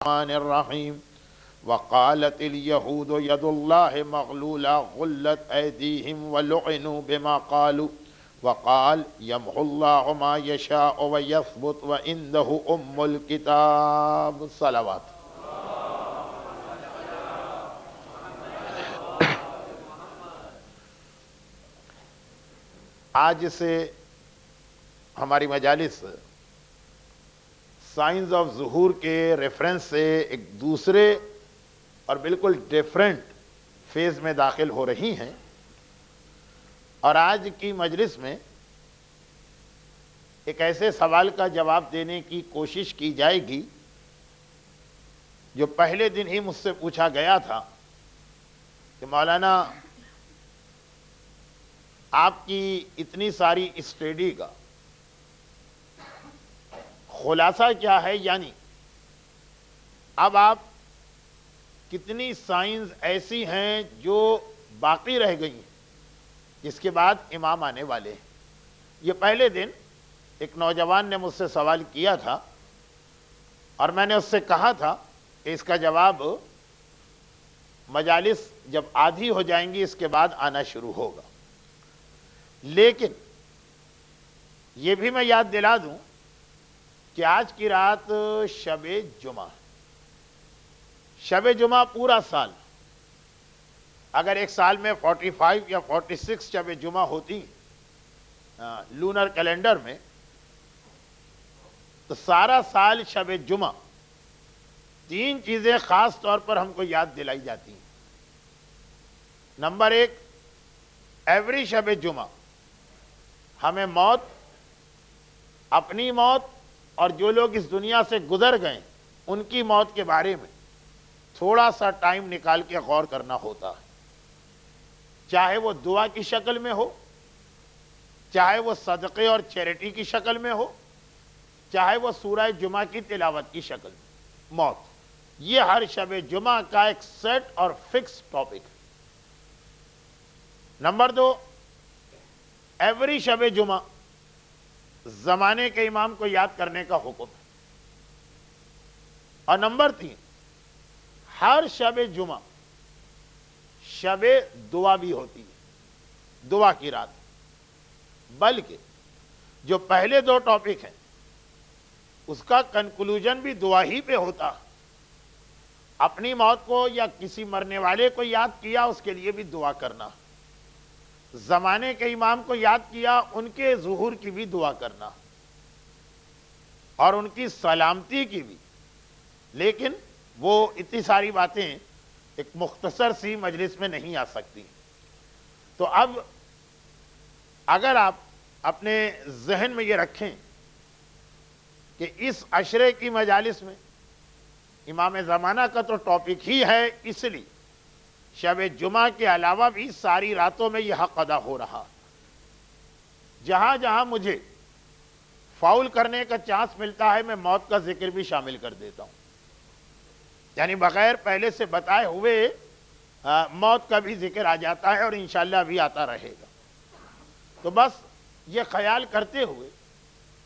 الرحمن الرحیم وقالت اليہود ید اللہ مغلولہ غلت ایدیہم ولعنوا بما قالوا وقال یمحو اللہ ما یشاء ویثبت وعنده الکتاب. صلوات. آج سے ہماری مجالس سائنس آف ظہور کے ریفرنس سے ایک دوسرے اور بالکل ڈیفرنٹ فیز میں داخل ہو رہی ہیں، اور آج کی مجلس میں ایک ایسے سوال کا جواب دینے کی کوشش کی جائے گی جو پہلے دن ہی مجھ سے پوچھا گیا تھا کہ مولانا آپ کی اتنی ساری اسٹڈی کا خلاصہ کیا ہے، یعنی اب آپ کتنی سائنس ایسی ہیں جو باقی رہ گئی ہیں جس کے بعد امام آنے والے ہیں. یہ پہلے دن ایک نوجوان نے مجھ سے سوال کیا تھا اور میں نے اس سے کہا تھا کہ اس کا جواب مجالس جب آدھی ہو جائیں گی اس کے بعد آنا شروع ہوگا. لیکن یہ بھی میں یاد دلا دوں کہ آج کی رات شب جمعہ، شب جمعہ پورا سال، اگر ایک سال میں 45 یا 46 شب جمعہ ہوتی لونر کیلنڈر میں، تو سارا سال شب جمعہ 3 چیزیں خاص طور پر ہم کو یاد دلائی جاتی ہیں. نمبر 1، ایوری شب جمعہ ہمیں موت، اپنی موت اور جو لوگ اس دنیا سے گزر گئے ان کی موت کے بارے میں تھوڑا سا ٹائم نکال کے غور کرنا ہوتا ہے، چاہے وہ دعا کی شکل میں ہو، چاہے وہ صدقے اور چیریٹی کی شکل میں ہو، چاہے وہ سورہ جمعہ کی تلاوت کی شکل میں. موت یہ ہر شب جمعہ کا ایک سیٹ اور فکس ٹاپک ہے. نمبر 2، ایوری شب جمعہ زمانے کے امام کو یاد کرنے کا حکم ہے. اور نمبر 3، ہر شب جمعہ شب دعا بھی ہوتی ہے، دعا کی رات. بلکہ جو پہلے 2 ٹاپک ہیں اس کا کنکلوژن بھی دعا ہی پہ ہوتا ہے. اپنی موت کو یا کسی مرنے والے کو یاد کیا اس کے لیے بھی دعا کرنا، زمانے کے امام کو یاد کیا ان کے ظہور کی بھی دعا کرنا اور ان کی سلامتی کی بھی. لیکن وہ اتنی ساری باتیں ایک مختصر سی مجلس میں نہیں آ سکتی. تو اب اگر آپ اپنے ذہن میں یہ رکھیں کہ اس عشرے کی مجالس میں امام زمانہ کا تو ٹاپک ہی ہے، اس لیے شب جمعہ کے علاوہ بھی ساری راتوں میں یہ حق ادا ہو رہا. جہاں جہاں مجھے فاؤل کرنے کا چانس ملتا ہے میں موت کا ذکر بھی شامل کر دیتا ہوں، یعنی بغیر پہلے سے بتائے ہوئے موت کا بھی ذکر آ جاتا ہے اور انشاءاللہ بھی آتا رہے گا. تو بس یہ خیال کرتے ہوئے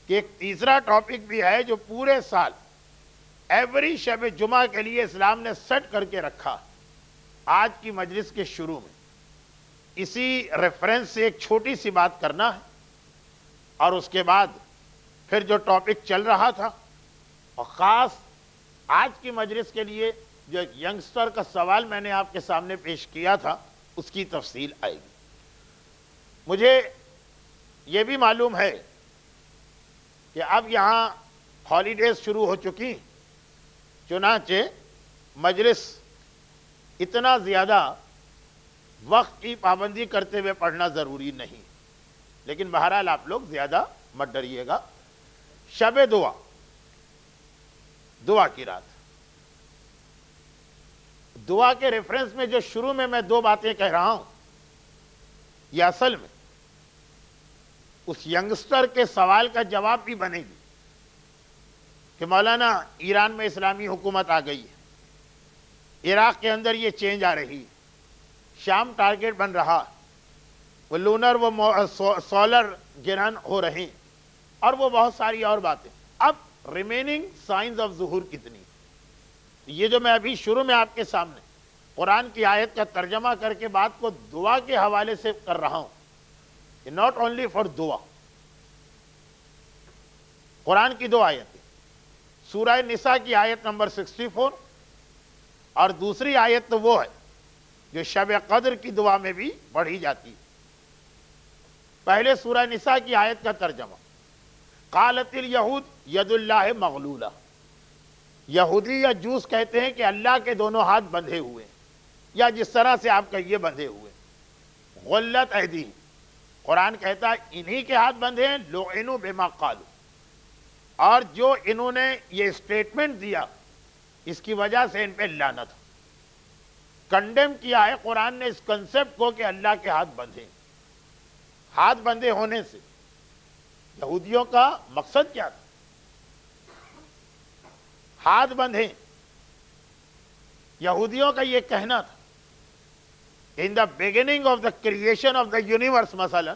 کہ ایک تیسرا ٹاپک بھی ہے جو پورے سال ایوری شب جمعہ کے لیے اسلام نے سیٹ کر کے رکھا. آج کی مجلس کے شروع میں اسی ریفرنس سے ایک چھوٹی سی بات کرنا ہے، اور اس کے بعد پھر جو ٹاپک چل رہا تھا اور خاص آج کی مجلس کے لیے جو ایک ینگسٹر کا سوال میں نے آپ کے سامنے پیش کیا تھا اس کی تفصیل آئے گی. مجھے یہ بھی معلوم ہے کہ اب یہاں ہالیڈیز شروع ہو چکی، چنانچہ مجلس اتنا زیادہ وقت کی پابندی کرتے ہوئے پڑھنا ضروری نہیں، لیکن بہرحال آپ لوگ زیادہ مت ڈریے گا. شب دعا، دعا کی رات، دعا کے ریفرنس میں جو شروع میں 2 باتیں کہہ رہا ہوں، یہ اصل میں اس ینگسٹر کے سوال کا جواب بھی بنے گی کہ مولانا ایران میں اسلامی حکومت آ گئی ہے، عراق کے اندر یہ چینج آ رہی ہے، شام ٹارگٹ بن رہا، وہ لونر وہ سولر گرہن ہو رہے ہیں، اور وہ بہت ساری اور باتیں. اب ریمیننگ سائنس آف ظہور کتنی؟ یہ جو میں ابھی شروع میں آپ کے سامنے قرآن کی آیت کا ترجمہ کر کے بات کو دعا کے حوالے سے کر رہا ہوں، یہ ناٹ اونلی فار دعا. قرآن کی دو آیتیں، سورہ نساء کی آیت نمبر 64 اور دوسری آیت تو وہ ہے جو شب قدر کی دعا میں بھی پڑھی جاتی ہے. پہلے سورہ نساء کی آیت کا ترجمہ، قالت الیہود ید اللہ مغلولہ. یہودی یا جوس کہتے ہیں کہ اللہ کے دونوں ہاتھ بندھے ہوئے ہیں، یا جس طرح سے آپ کہیے بندھے ہوئے. غلت ایدیہم، قرآن کہتا ہے انہی کے ہاتھ بندھے ہیں. لعنوا بما قالوا، اور جو انہوں نے یہ اسٹیٹمنٹ دیا اس کی وجہ سے ان پہ لعنت. کنڈیم کیا ہے قرآن نے اس کنسپٹ کو کہ اللہ کے ہاتھ بندھے. ہاتھ بندھے ہونے سے یہودیوں کا مقصد کیا تھا؟ ہاتھ بندھے، یہودیوں کا یہ کہنا تھا in the beginning of the creation of the universe, مثلا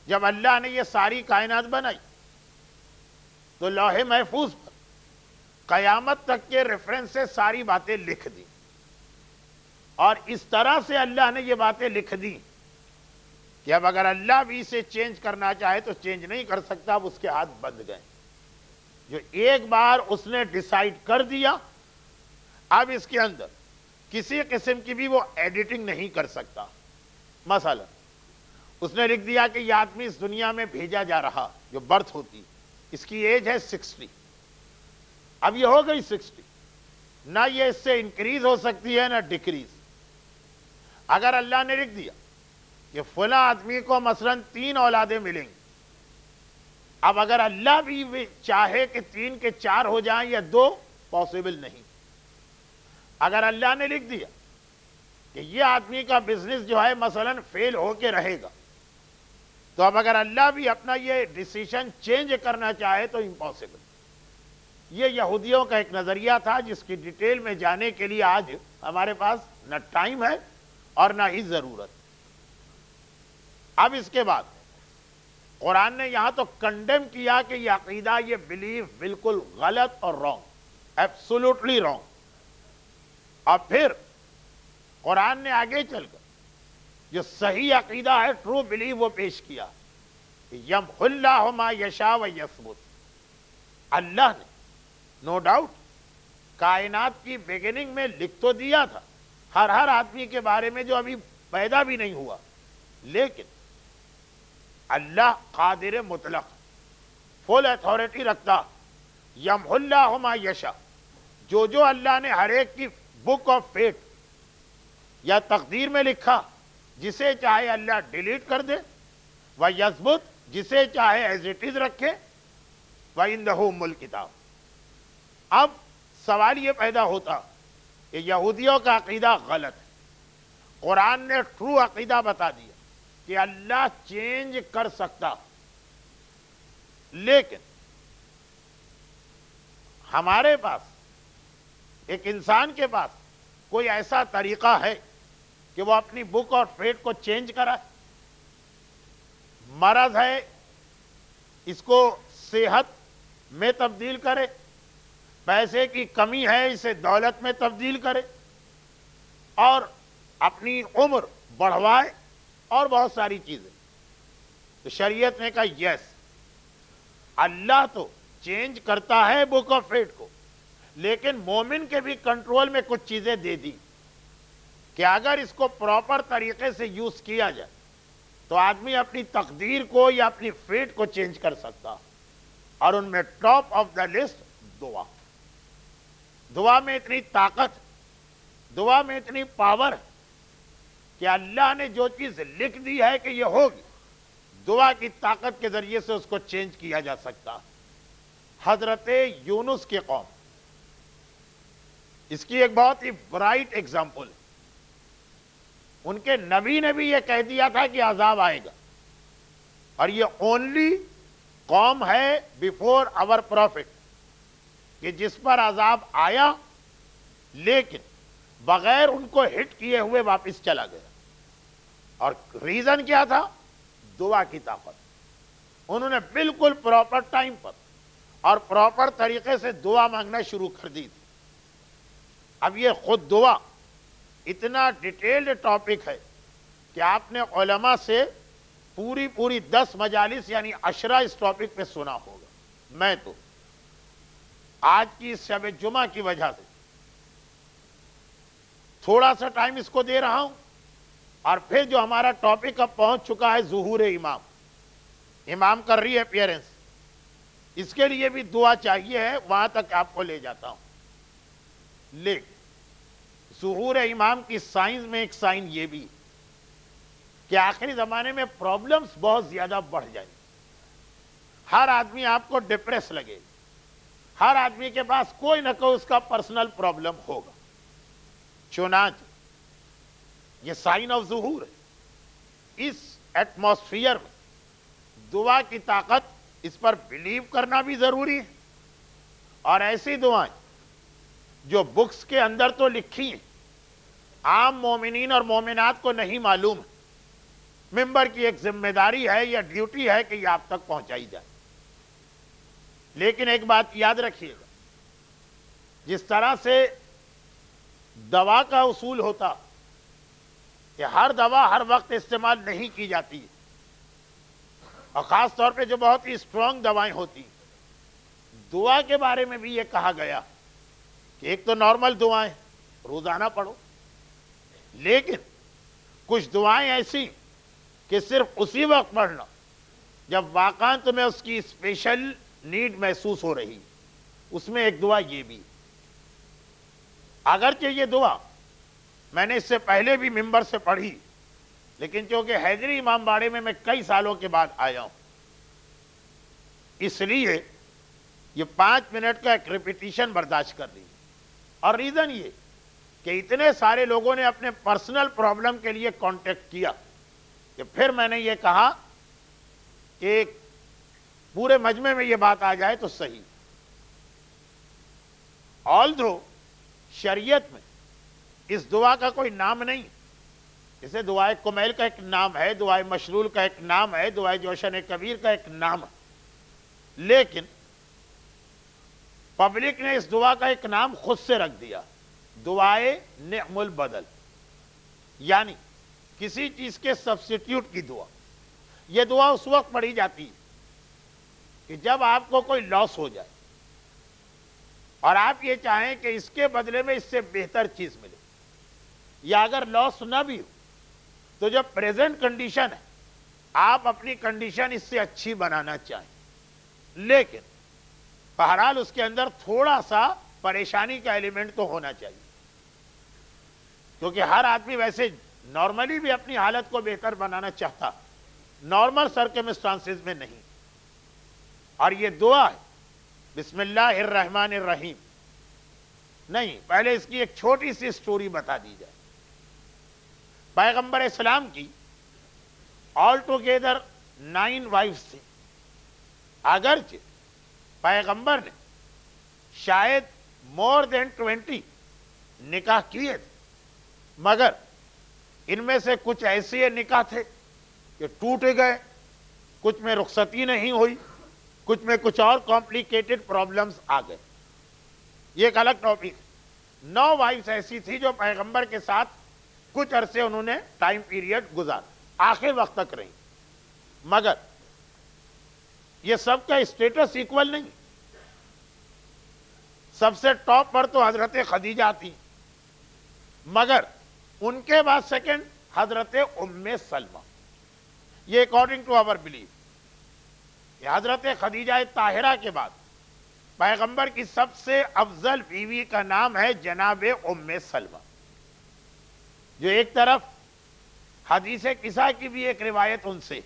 جب اللہ نے یہ ساری کائنات بنائی تو لوح محفوظ پر قیامت تک کے ریفرنس سے ساری باتیں لکھ دی، اور اس طرح سے اللہ نے یہ باتیں لکھ دی کہ اب اگر اللہ بھی اسے چینج کرنا چاہے تو چینج نہیں کر سکتا. اب اس کے ہاتھ بند گئے. جو ایک بار اس نے ڈیسائیڈ کر دیا، اب اس کے اندر کسی قسم کی بھی وہ ایڈیٹنگ نہیں کر سکتا. مثلا اس نے لکھ دیا کہ یہ آدمی اس دنیا میں بھیجا جا رہا، جو برتھ ہوتی، اس کی ایج ہے 60. اب یہ ہو گئی 60، نہ یہ اس سے انکریز ہو سکتی ہے نہ ڈیکریز. اگر اللہ نے لکھ دیا کہ فلاں آدمی کو مثلا 3 اولادیں ملیں گی، اب اگر اللہ بھی چاہے کہ 3 کے 4 ہو جائیں یا 2، پاسبل نہیں. اگر اللہ نے لکھ دیا کہ یہ آدمی کا بزنس جو ہے مثلا فیل ہو کے رہے گا، تو اب اگر اللہ بھی اپنا یہ ڈیسیشن چینج کرنا چاہے تو امپاسبل. یہ یہودیوں کا ایک نظریہ تھا جس کی ڈیٹیل میں جانے کے لیے آج ہمارے پاس نہ ٹائم ہے اور نہ ہی ضرورت. اب اس کے بعد قرآن نے یہاں تو کنڈیم کیا کہ یہ عقیدہ، یہ بلیف بالکل غلط اور رانگ، ایبسولوٹلی رانگ. اور پھر قرآن نے آگے چل کر جو صحیح عقیدہ ہے، ٹرو بلیف، وہ پیش کیا. یمحو اللہ ما یشاء و یثبت. اللہ نے نو ڈاؤٹ کائنات کی بگننگ میں لکھ تو دیا تھا ہر آدمی کے بارے میں جو ابھی پیدا بھی نہیں ہوا، لیکن اللہ قادر مطلق، فل اتھارٹی رکھتا. یمحو اللہ ما یشاء، جو اللہ نے ہر ایک کی بک آف فیٹ یا تقدیر میں لکھا، جسے چاہے اللہ ڈیلیٹ کر دے. وَيَثْبُتْ، جسے چاہے ایز اٹ از رکھے. وَإِنَّهُ أُمُّ الْكِتَابِ. اب سوال یہ پیدا ہوتا کہ یہودیوں کا عقیدہ غلط ہے. قرآن نے ٹرو عقیدہ بتا دیا کہ اللہ چینج کر سکتا، لیکن ہمارے پاس، ایک انسان کے پاس کوئی ایسا طریقہ ہے کہ وہ اپنی بک اور فیٹ کو چینج کرائے؟ مرض ہے، اس کو صحت میں تبدیل کرے، پیسے کی کمی ہے، اسے دولت میں تبدیل کرے، اور اپنی عمر بڑھوائے، اور بہت ساری چیزیں. تو شریعت نے کہا یس، اللہ تو چینج کرتا ہے بک آف فیٹ کو، لیکن مومن کے بھی کنٹرول میں کچھ چیزیں دے دی کہ اگر اس کو پراپر طریقے سے یوز کیا جائے تو آدمی اپنی تقدیر کو یا اپنی فیٹ کو چینج کر سکتا. اور ان میں ٹاپ آف دا لسٹ دعا. دعا میں اتنی طاقت، دعا میں اتنی پاور کہ اللہ نے جو چیز لکھ دی ہے کہ یہ ہوگی، دعا کی طاقت کے ذریعے سے اس کو چینج کیا جا سکتا. حضرت یونس کی قوم، اس کی ایک بہت ہی برائٹ ایگزامپل ہے. ان کے نبی نے بھی یہ کہہ دیا تھا کہ عذاب آئے گا، اور یہ اونلی قوم ہے بیفور آور پروفٹ کہ جس پر عذاب آیا، لیکن بغیر ان کو ہٹ کیے ہوئے واپس چلا گیا. اور ریزن کیا تھا؟ دعا کی طاقت. انہوں نے بالکل پراپر ٹائم پر اور پراپر طریقے سے دعا مانگنا شروع کر دی تھی. اب یہ خود دعا اتنا ڈیٹیلڈ ٹاپک ہے کہ آپ نے علماء سے پوری 10 مجالس یعنی 10 اس ٹاپک پہ سنا ہوگا. میں تو آج کی اس شب جمعہ کی وجہ سے تھوڑا سا ٹائم اس کو دے رہا ہوں. اور پھر جو ہمارا ٹاپک اب پہنچ چکا ہے ظہور امام، امام کر رہی ہے اپیئرنس، اس کے لیے بھی دعا چاہیے ہے، وہاں تک آپ کو لے جاتا ہوں. لیکن ظہور امام کی سائنس میں ایک سائن یہ بھی کہ آخری زمانے میں پرابلمز بہت زیادہ بڑھ جائیں. ہر آدمی آپ کو ڈپریس لگے، ہر آدمی کے پاس کوئی نہ کوئی اس کا پرسنل پرابلم ہوگا. چنانچہ یہ سائن آف ظہور ہے. اس ایٹماسفیئر میں دعا کی طاقت، اس پر بلیو کرنا بھی ضروری ہے. اور ایسی دعائیں جو بکس کے اندر تو لکھی ہیں، عام مومنین اور مومنات کو نہیں معلوم ہے، ممبر کی ایک ذمہ داری ہے یا ڈیوٹی ہے کہ یہ آپ تک پہنچائی جائے. لیکن ایک بات یاد رکھیے گا، جس طرح سے دوا کا اصول ہوتا کہ ہر دوا ہر وقت استعمال نہیں کی جاتی، اور خاص طور پہ جو بہت ہی اسٹرانگ دوائیں ہوتی، دعا کے بارے میں بھی یہ کہا گیا کہ ایک تو نارمل دعائیں روزانہ پڑھو، لیکن کچھ دعائیں ایسی کہ صرف اسی وقت پڑھنا جب واقعاً تمہیں اس کی اسپیشل نیڈ محسوس ہو رہی. اس میں ایک دعا یہ بھی، اگرچہ یہ دعا میں نے اس سے پہلے بھی ممبر سے پڑھی، لیکن چونکہ حیدری امام باڑے میں کئی سالوں کے بعد آیا ہوں، اس لیے یہ 5 منٹ کا ایک ریپیٹیشن برداشت کر لی. اور ریزن یہ کہ اتنے سارے لوگوں نے اپنے پرسنل پرابلم کے لیے کانٹیکٹ کیا کہ پھر میں نے یہ کہا کہ پورے مجمع میں یہ بات آ جائے تو صحیح. آلدھو شریعت میں اس دعا کا کوئی نام نہیں، اسے دعائے کمیل کا ایک نام ہے، دعائے مشلول کا ایک نام ہے، دعائے جوشن کبیر کا ایک نام ہے، لیکن پبلک نے اس دعا کا ایک نام خود سے رکھ دیا، دعائے نعم البدل، یعنی کسی چیز کے سبسٹیٹیوٹ کی دعا. یہ دعا اس وقت پڑھی جاتی ہے کہ جب آپ کو کوئی لاس ہو جائے اور آپ یہ چاہیں کہ اس کے بدلے میں اس سے بہتر چیز ملے، یا اگر لاس نہ بھی ہو تو جو پریزنٹ کنڈیشن ہے آپ اپنی کنڈیشن اس سے اچھی بنانا چاہیں، لیکن بہرحال اس کے اندر تھوڑا سا پریشانی کا ایلیمنٹ تو ہونا چاہیے، کیونکہ ہر آدمی ویسے نارملی بھی اپنی حالت کو بہتر بنانا چاہتا، نارمل سرکمسٹانسز میں نہیں. اور یہ دعا ہے بسم اللہ الرحمن الرحیم. نہیں، پہلے اس کی ایک چھوٹی سی سٹوری بتا دی جائے. پیغمبر اسلام کی آل ٹوگیدر 9 وائفز تھی، اگرچہ پیغمبر نے شاید مور دین 20 نکاح کیے تھے، مگر ان میں سے کچھ ایسے نکاح تھے کہ ٹوٹ گئے، کچھ میں رخصتی نہیں ہوئی، کچھ میں کچھ اور کمپلیکیٹڈ پرابلمز آ گئے. یہ ایک الگ ٹاپک. 9 وائفز ایسی تھی جو پیغمبر کے ساتھ کچھ عرصے انہوں نے ٹائم پیریڈ گزار، آخر وقت تک رہی، مگر یہ سب کا اسٹیٹس ایکول نہیں. سب سے ٹاپ پر تو حضرت خدیجہ تھی، مگر ان کے بعد سیکنڈ حضرت ام سلمہ. یہ اکارڈنگ ٹو آور بلیف کہ حضرت خدیجہ طاہرہ کے بعد پیغمبر کی سب سے افضل بیوی کا نام ہے جناب ام سلمہ، جو ایک طرف حدیث قصہ کی بھی ایک روایت ان سے،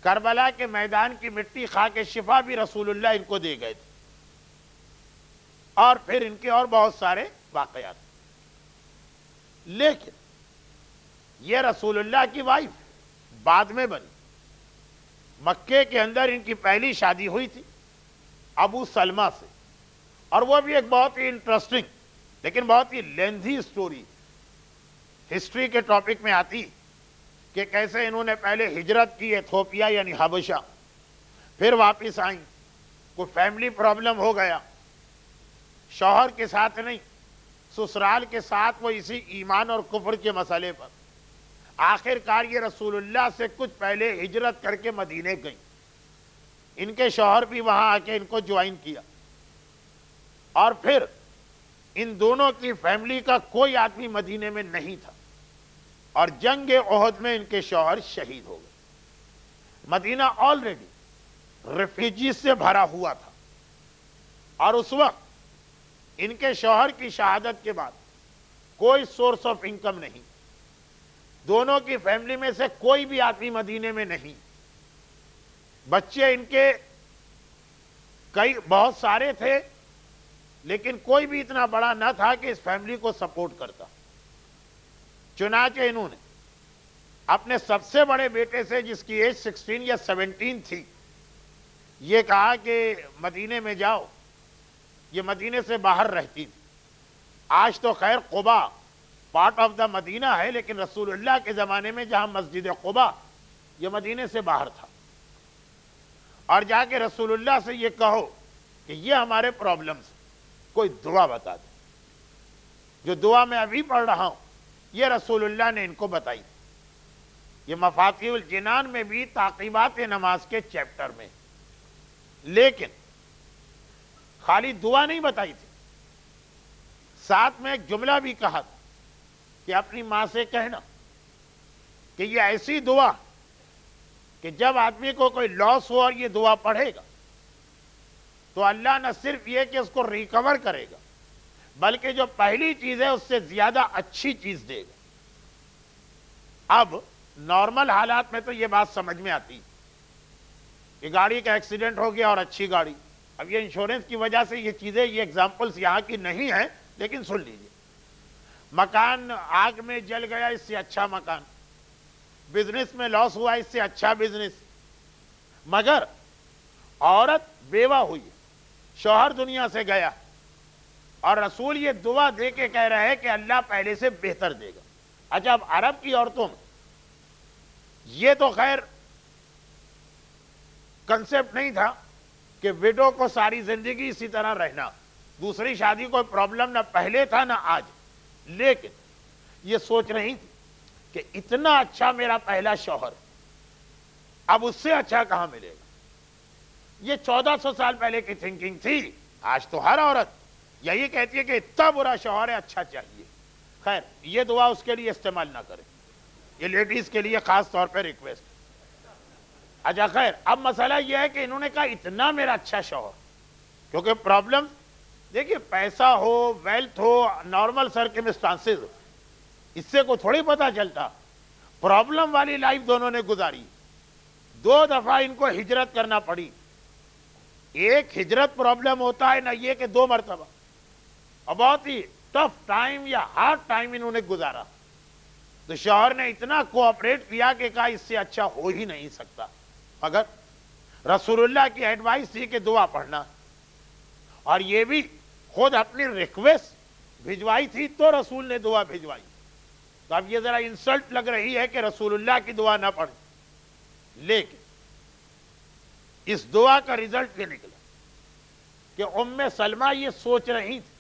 کربلا کے میدان کی مٹی خاک شفا بھی رسول اللہ ان کو دے گئے تھے، اور پھر ان کے اور بہت سارے واقعات. لیکن یہ رسول اللہ کی وائف بعد میں بنی. مکے کے اندر ان کی پہلی شادی ہوئی تھی ابو سلمہ سے، اور وہ بھی ایک بہت ہی انٹرسٹنگ لیکن بہت ہی لینتھی سٹوری ہسٹری کے ٹاپک میں آتی کہ کیسے انہوں نے پہلے ہجرت کی ایتھوپیا یعنی حبشہ، پھر واپس آئیں، کوئی فیملی پرابلم ہو گیا، شوہر کے ساتھ نہیں، سسرال کے ساتھ وہ اسی ایمان اور کفر کے مسئلے پر آخر کار یہ رسول اللہ سے کچھ پہلے ہجرت کر کے مدینے گئیں. ان کے شوہر بھی وہاں آ کے ان کو جوائن کیا, اور پھر ان دونوں کی فیملی کا کوئی آدمی مدینے میں نہیں تھا, اور جنگ احد میں ان کے شوہر شہید ہو گئے. مدینہ آلریڈی ریفیوجیز سے بھرا ہوا تھا, اور اس وقت ان کے شوہر کی شہادت کے بعد کوئی سورس آف انکم نہیں, دونوں کی فیملی میں سے کوئی بھی آدمی مدینے میں نہیں. بچے ان کے بہت سارے تھے, لیکن کوئی بھی اتنا بڑا نہ تھا کہ اس فیملی کو سپورٹ کرتا. چنانچہ انہوں نے اپنے سب سے بڑے بیٹے سے, جس کی ایج 16 یا 17 تھی, یہ کہا کہ مدینے میں جاؤ. یہ مدینے سے باہر رہتی تھی. آج تو خیر قبا پارٹ آف دا مدینہ ہے, لیکن رسول اللہ کے زمانے میں جہاں مسجد قبا, یہ مدینے سے باہر تھا. اور جا کے رسول اللہ سے یہ کہو کہ یہ ہمارے پرابلمز, کوئی دعا بتا دے. جو دعا میں ابھی پڑھ رہا ہوں یہ رسول اللہ نے ان کو بتائی. یہ مفاتیح الجنان میں بھی تعقیبات نماز کے چیپٹر میں, لیکن خالی دعا نہیں بتائی تھی, ساتھ میں ایک جملہ بھی کہا تھا کہ اپنی ماں سے کہنا کہ یہ ایسی دعا کہ جب آدمی کو کوئی لاس ہو اور یہ دعا پڑھے گا تو اللہ نہ صرف یہ کہ اس کو ریکور کرے گا, بلکہ جو پہلی چیز ہے اس سے زیادہ اچھی چیز دے گا. اب نارمل حالات میں تو یہ بات سمجھ میں آتی کہ گاڑی کا ایکسیڈنٹ ہو گیا اور اچھی گاڑی. اب یہ انشورنس کی وجہ سے یہ چیزیں, یہ ایگزامپلس یہاں کی نہیں ہیں, لیکن سن لیجئے. مکان آگ میں جل گیا, اس سے اچھا مکان. بزنس میں لاس ہوا, اس سے اچھا بزنس. مگر عورت بیوہ ہوئی, شوہر دنیا سے گیا, اور رسول یہ دعا دے کے کہہ رہے ہیں کہ اللہ پہلے سے بہتر دے گا. اچھا, اب عرب کی عورتوں میں یہ تو خیر کنسپٹ نہیں تھا کہ ویڈو کو ساری زندگی اسی طرح رہنا, دوسری شادی کوئی پرابلم نہ پہلے تھا نہ آج. لیکن یہ سوچ رہی تھی کہ اتنا اچھا میرا پہلا شوہر, اب اس سے اچھا کہاں ملے گا. یہ 1400 سال پہلے کی تھنکنگ تھی. آج تو ہر عورت یہی کہتی ہے کہ اتنا برا شوہر ہے, اچھا چاہیے. خیر, یہ دعا اس کے لیے استعمال نہ کریں, یہ لیڈیز کے لیے خاص طور پہ ریکویسٹ. اچھا خیر, اب مسئلہ یہ ہے کہ انہوں نے کہا اتنا میرا اچھا شوہر, کیونکہ پرابلم دیکھیے, پیسہ ہو, ویلتھ ہو, نارمل سرکمسٹانسز ہو, اس سے کو تھوڑی پتا چلتا. پرابلم والی لائف دونوں نے گزاری. 2 دفعہ ان کو ہجرت کرنا پڑی. ایک ہجرت پرابلم ہوتا ہے نہ یہ کہ 2 مرتبہ. اور بہت ہی ٹف ٹائم یا ہارڈ ٹائم انہوں نے گزارا. تو شوہر نے اتنا کوآپریٹ کیا کہ کہا اس سے اچھا ہو ہی نہیں سکتا. مگر رسول اللہ کی ایڈوائس تھی کہ دعا پڑھنا, اور یہ بھی خود اپنی ریکویسٹ بھجوائی تھی تو رسول نے دعا بھجوائی. تو اب یہ ذرا انسلٹ لگ رہی ہے کہ رسول اللہ کی دعا نہ پڑھیں, لیکن اس دعا کا رزلٹ یہ نکلا کہ ام سلمہ یہ سوچ رہی تھی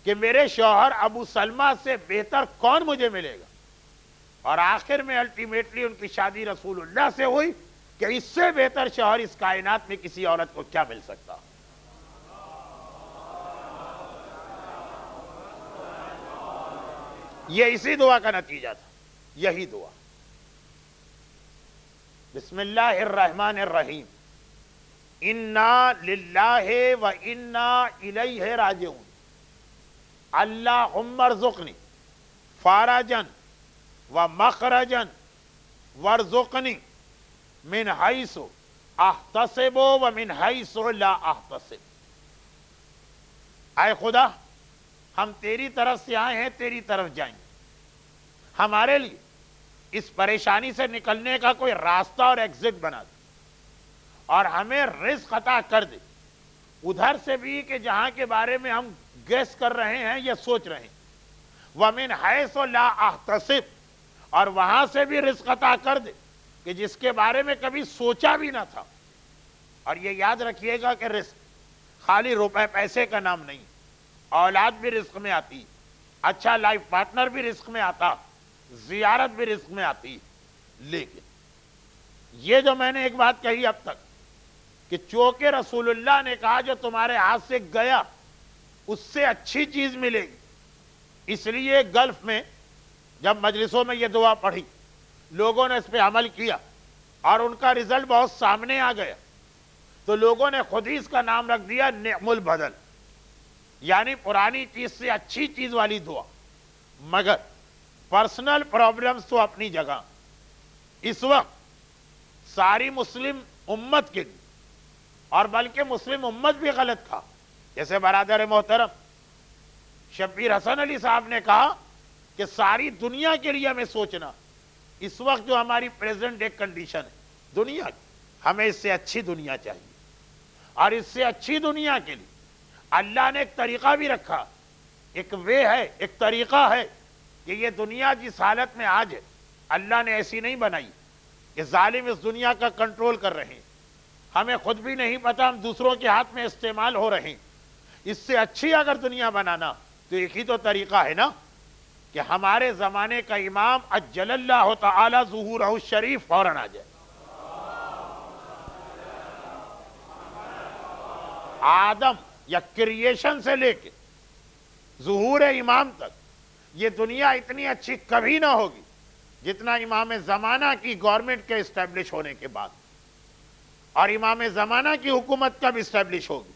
کہ میرے شوہر ابو سلمہ سے بہتر کون مجھے ملے گا, اور آخر میں الٹیمیٹلی ان کی شادی رسول اللہ سے ہوئی کہ اس سے بہتر شوہر اس کائنات میں کسی عورت کو کیا مل سکتا. یہ اسی دعا کا نتیجہ تھا. یہی دعا, بسم اللہ الرحمن الرحیم, انا للہ و انا الیہ راجعون, اللہم ارزقنی فارجن و مخرجن وارزقنی من حیث احتسب و من حیث لا احتسب. اے خدا, ہم تیری طرف سے آئے ہیں, تیری طرف جائیں گے. ہمارے لیے اس پریشانی سے نکلنے کا کوئی راستہ اور ایگزٹ بنا دے, اور ہمیں رزق عطا کر دے ادھر سے بھی کہ جہاں کے بارے میں ہم گیس کر رہے ہیں یا سوچ رہے ہیں. وَمِنْ حَيْثُ لَا أَحْتَسِبْ, اور وہاں سے بھی رزق عطا کر دے کہ جس کے بارے میں کبھی سوچا بھی نہ تھا. اور یہ یاد رکھیے گا کہ رزق خالی روپے پیسے کا نام نہیں, اولاد بھی رزق میں آتی، اچھا لائف پارٹنر بھی رزق میں آتا، زیارت بھی رزق میں آتی. لیکن یہ جو میں نے ایک بات کہی اب تک کہ چونکہ رسول اللہ نے کہا جو تمہارے ہاتھ سے گیا اس سے اچھی چیز ملے گی، اس لیے گلف میں جب مجلسوں میں یہ دعا پڑھی لوگوں نے اس پہ عمل کیا اور ان کا رزلٹ بہت سامنے آ گیا، تو لوگوں نے خود ہی اس کا نام رکھ دیا نعم البدل، یعنی پرانی چیز سے اچھی چیز والی دعا. مگر پرسنل پرابلمز تو اپنی جگہ. اس وقت ساری مسلم امت کے لیے اور بلکہ مسلم امت بھی غلط تھا. جیسے برادر محترم شبیر حسن علی صاحب نے کہا کہ ساری دنیا کے لیے ہمیں سوچنا. اس وقت جو ہماری پریزنٹ ایک کنڈیشن ہے دنیا کی، ہمیں اس سے اچھی دنیا چاہیے، اور اس سے اچھی دنیا کے لیے اللہ نے ایک طریقہ بھی رکھا، ایک وے ہے، ایک طریقہ ہے کہ یہ دنیا جس حالت میں آج ہے اللہ نے ایسی نہیں بنائی کہ ظالم اس دنیا کا کنٹرول کر رہے ہیں، ہمیں خود بھی نہیں پتا، ہم دوسروں کے ہاتھ میں استعمال ہو رہے ہیں. اس سے اچھی اگر دنیا بنانا تو ایک ہی تو طریقہ ہے نا کہ ہمارے زمانے کا امام اجل اللہ تعالی ظہورہ الشریف فوراً آ جائے. آدم یا کریشن سے لے کے ظہور امام تک یہ دنیا اتنی اچھی کبھی نہ ہوگی جتنا امام زمانہ کی گورنمنٹ کے اسٹیبلش ہونے کے بعد. اور امام زمانہ کی حکومت کب اسٹیبلش ہوگی؟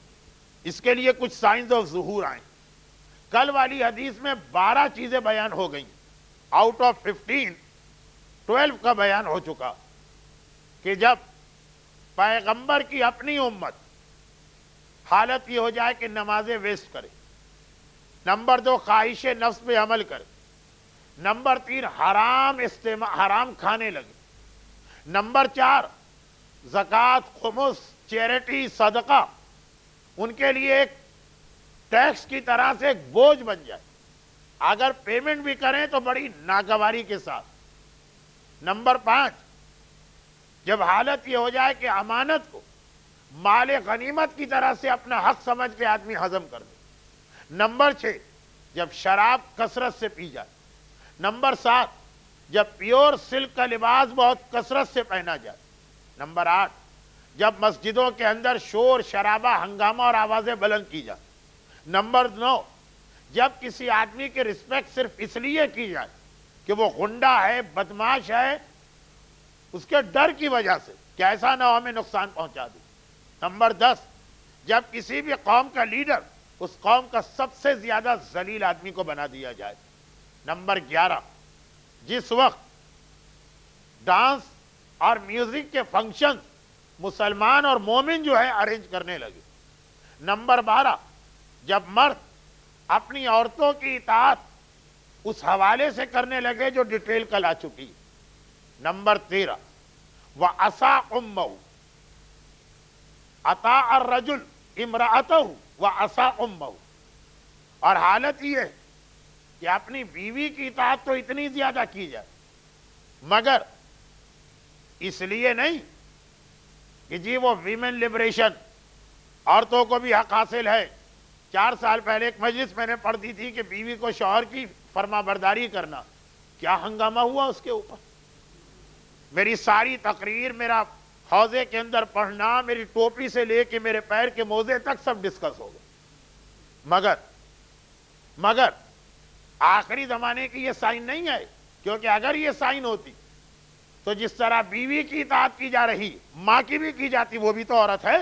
اس کے لیے کچھ سائنز آف ظہور آئیں. کل والی حدیث میں 12 چیزیں بیان ہو گئیں، آؤٹ آف 15 12 کا بیان ہو چکا کہ جب پیغمبر کی اپنی امت حالت یہ ہو جائے کہ نمازیں ویسٹ کرے، نمبر 2 خواہش نفس پہ عمل کرے، نمبر 3 حرام کھانے لگے، نمبر 4 زکوٰۃ، خمس، چیریٹی، صدقہ ان کے لیے ایک ٹیکس کی طرح سے ایک بوجھ بن جائے، اگر پیمنٹ بھی کریں تو بڑی ناگواری کے ساتھ. نمبر 5 جب حالت یہ ہو جائے کہ امانت کو مال غنیمت کی طرح سے اپنا حق سمجھ کے آدمی ہضم کر دے. نمبر 6 جب شراب کثرت سے پی جائے. نمبر 7 جب پیور سلک کا لباس بہت کثرت سے پہنا جائے. نمبر 8 جب مسجدوں کے اندر شور شرابہ ہنگامہ اور آوازیں بلند کی جائے. نمبر 9 جب کسی آدمی کی رسپیکٹ صرف اس لیے کی جائے کہ وہ غنڈہ ہے، بدماش ہے، اس کے ڈر کی وجہ سے کہ ایسا نہ ہو ہمیں نقصان پہنچا دے. نمبر 10 جب کسی بھی قوم کا لیڈر اس قوم کا سب سے زیادہ ذلیل آدمی کو بنا دیا جائے. نمبر 11 جس وقت ڈانس اور میوزک کے فنکشن مسلمان اور مومن جو ہے ارینج کرنے لگے. نمبر 12 جب مرد اپنی عورتوں کی اطاعت اس حوالے سے کرنے لگے جو ڈیٹیل کل آ چکی. نمبر 13 وَعَصَىٰ أُمَّهُ اطاع الرجل امرأته وعصى أمه. اور حالت یہ ہے کہ اپنی بیوی کی اطاعت تو اتنی زیادہ کی جائے مگر اس لیے نہیں کہ جی وہ ویمن لبریشن، عورتوں کو بھی حق حاصل ہے. 4 سال پہلے ایک مجلس میں نے پڑھ دی تھی کہ بیوی کو شوہر کی فرما برداری کرنا، کیا ہنگامہ ہوا اس کے اوپر. میری ساری تقریر، میرا حوضے کے اندر پڑھنا، میری ٹوپی سے لے کے میرے پیر کے موزے تک سب ڈسکس ہو گئے. مگر آخری زمانے کی یہ سائن نہیں ہے، کیونکہ اگر یہ سائن ہوتی تو جس طرح بیوی کی اطاعت کی جا رہی ماں کی بھی کی جاتی. وہ بھی تو عورت ہے،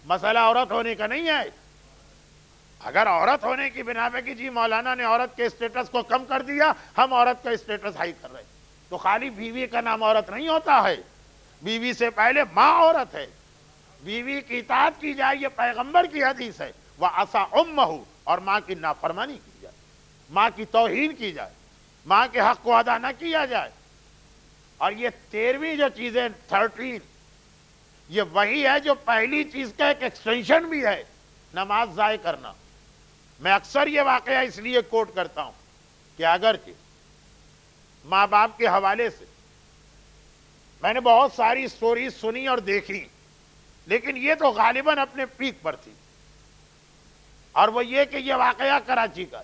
مسئلہ عورت ہونے کا نہیں ہے. اگر عورت ہونے کی بنا پہ کہ جی مولانا نے عورت کے اسٹیٹس کو کم کر دیا، ہم عورت کا اسٹیٹس ہائی کر رہے ہیں، تو خالی بیوی کا نام عورت نہیں ہوتا ہے، بیوی سے پہلے ماں عورت ہے. بیوی کی اطاعت کی جائے یہ پیغمبر کی حدیث ہے. وَعَصَىٰ أُمَّهُ اور ماں کی نافرمانی کی جائے، ماں کی توہین کی جائے، ماں کے حق کو ادا نہ کیا جائے. اور یہ 13ویں جو چیزیں 13 یہ وہی ہے جو پہلی چیز کا ایک ایکسٹینشن بھی ہے، نماز ضائع کرنا. میں اکثر یہ واقعہ اس لیے کوٹ کرتا ہوں کہ اگرچہ ماں باپ کے حوالے سے میں نے بہت ساری سٹوریز سنی اور دیکھی، لیکن یہ تو غالباً اپنے پیک پر تھی. اور وہ یہ کہ یہ واقعہ کراچی کا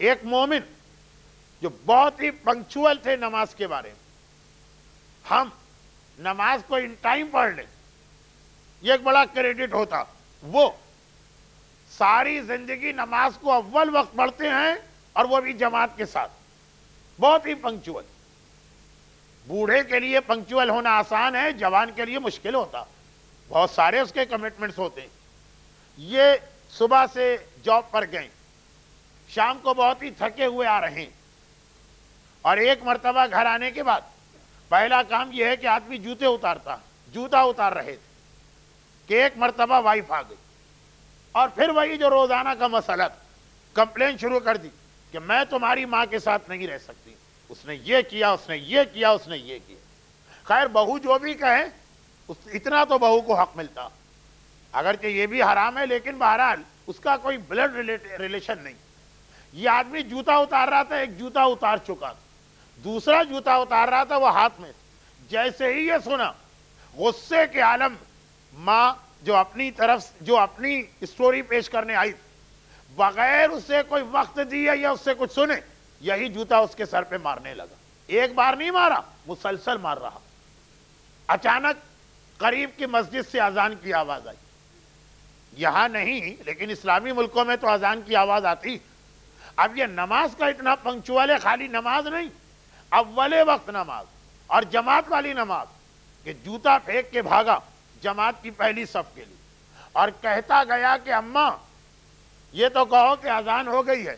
ایک مومن جو بہت ہی پنکچوئل تھے نماز کے بارے میں، ہم نماز کو ان ٹائم پڑھ لیں یہ ایک بڑا کریڈٹ ہوتا، وہ ساری زندگی نماز کو اول وقت پڑھتے ہیں اور وہ بھی جماعت کے ساتھ، بہت ہی پنکچوئل۔ بوڑھے کے لیے پنکچوئل ہونا آسان ہے، جوان کے لیے مشکل ہوتا، بہت سارے اس کے کمٹمنٹس ہوتے ہیں۔ یہ صبح سے جاب پر گئے، شام کو بہت ہی تھکے ہوئے آ رہے ہیں، اور ایک مرتبہ گھر آنے کے بعد پہلا کام یہ ہے کہ آدمی جوتے اتارتا، جوتا اتار رہے تھے کہ ایک مرتبہ وائف آ گئی، اور پھر وہی جو روزانہ کا مسئلہ تھا، کمپلین شروع کر دی کہ میں تمہاری ماں کے ساتھ نہیں رہ سکتی، اس نے یہ کیا، اس نے یہ کیا، اس نے یہ کیا۔ خیر بہو جو بھی کہے اتنا تو بہو کو حق ملتا، اگرچہ یہ بھی حرام ہے، لیکن بہرحال اس کا کوئی بلڈ ریلیشن نہیں۔ یہ آدمی جوتا اتار رہا تھا، ایک جوتا اتار چکا تھا، دوسرا جوتا اتار رہا تھا، وہ ہاتھ میں، جیسے ہی یہ سنا غصے کے عالم، ماں جو اپنی طرف جو اپنی اسٹوری پیش کرنے آئی بغیر اسے کوئی وقت دیے یا اس سے کچھ سنے یہی جوتا اس کے سر پہ مارنے لگا۔ ایک بار نہیں مارا، مسلسل مار رہا۔ اچانک قریب کی مسجد سے اذان کی آواز آئی، یہاں نہیں لیکن اسلامی ملکوں میں تو اذان کی آواز آتی۔ اب یہ نماز کا اتنا پنکچوئل ہے، خالی نماز نہیں، اول وقت نماز اور جماعت والی نماز، کہ جوتا پھینک کے بھاگا جماعت کی پہلی صف کے لیے، اور کہتا گیا کہ اماں یہ تو کہو کہ اذان ہو گئی ہے،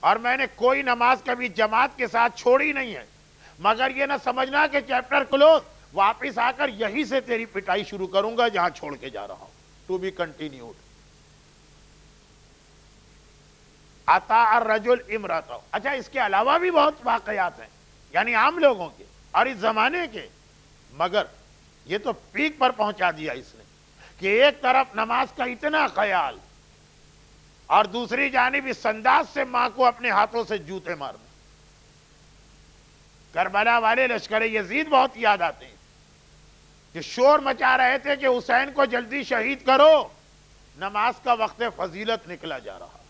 اور میں نے کوئی نماز کبھی جماعت کے ساتھ چھوڑی نہیں ہے، مگر یہ نہ سمجھنا کہ چیپٹر کلوز، واپس آ کر یہی سے تیری پٹائی شروع کروں گا جہاں چھوڑ کے جا رہا ہوں۔ To be continued. عطا الرجل امرأتہ۔ اچھا اس کے علاوہ بھی بہت واقعات ہیں، یعنی عام لوگوں کے اور اس زمانے کے، مگر یہ تو پیک پر پہنچا دیا اس نے کہ ایک طرف نماز کا اتنا خیال اور دوسری جانب اس انداز سے ماں کو اپنے ہاتھوں سے جوتے مارنا۔ کربلا والے لشکر یزید بہت یاد آتے ہیں کہ شور مچا رہے تھے کہ حسین کو جلدی شہید کرو، نماز کا وقت فضیلت نکلا جا رہا۔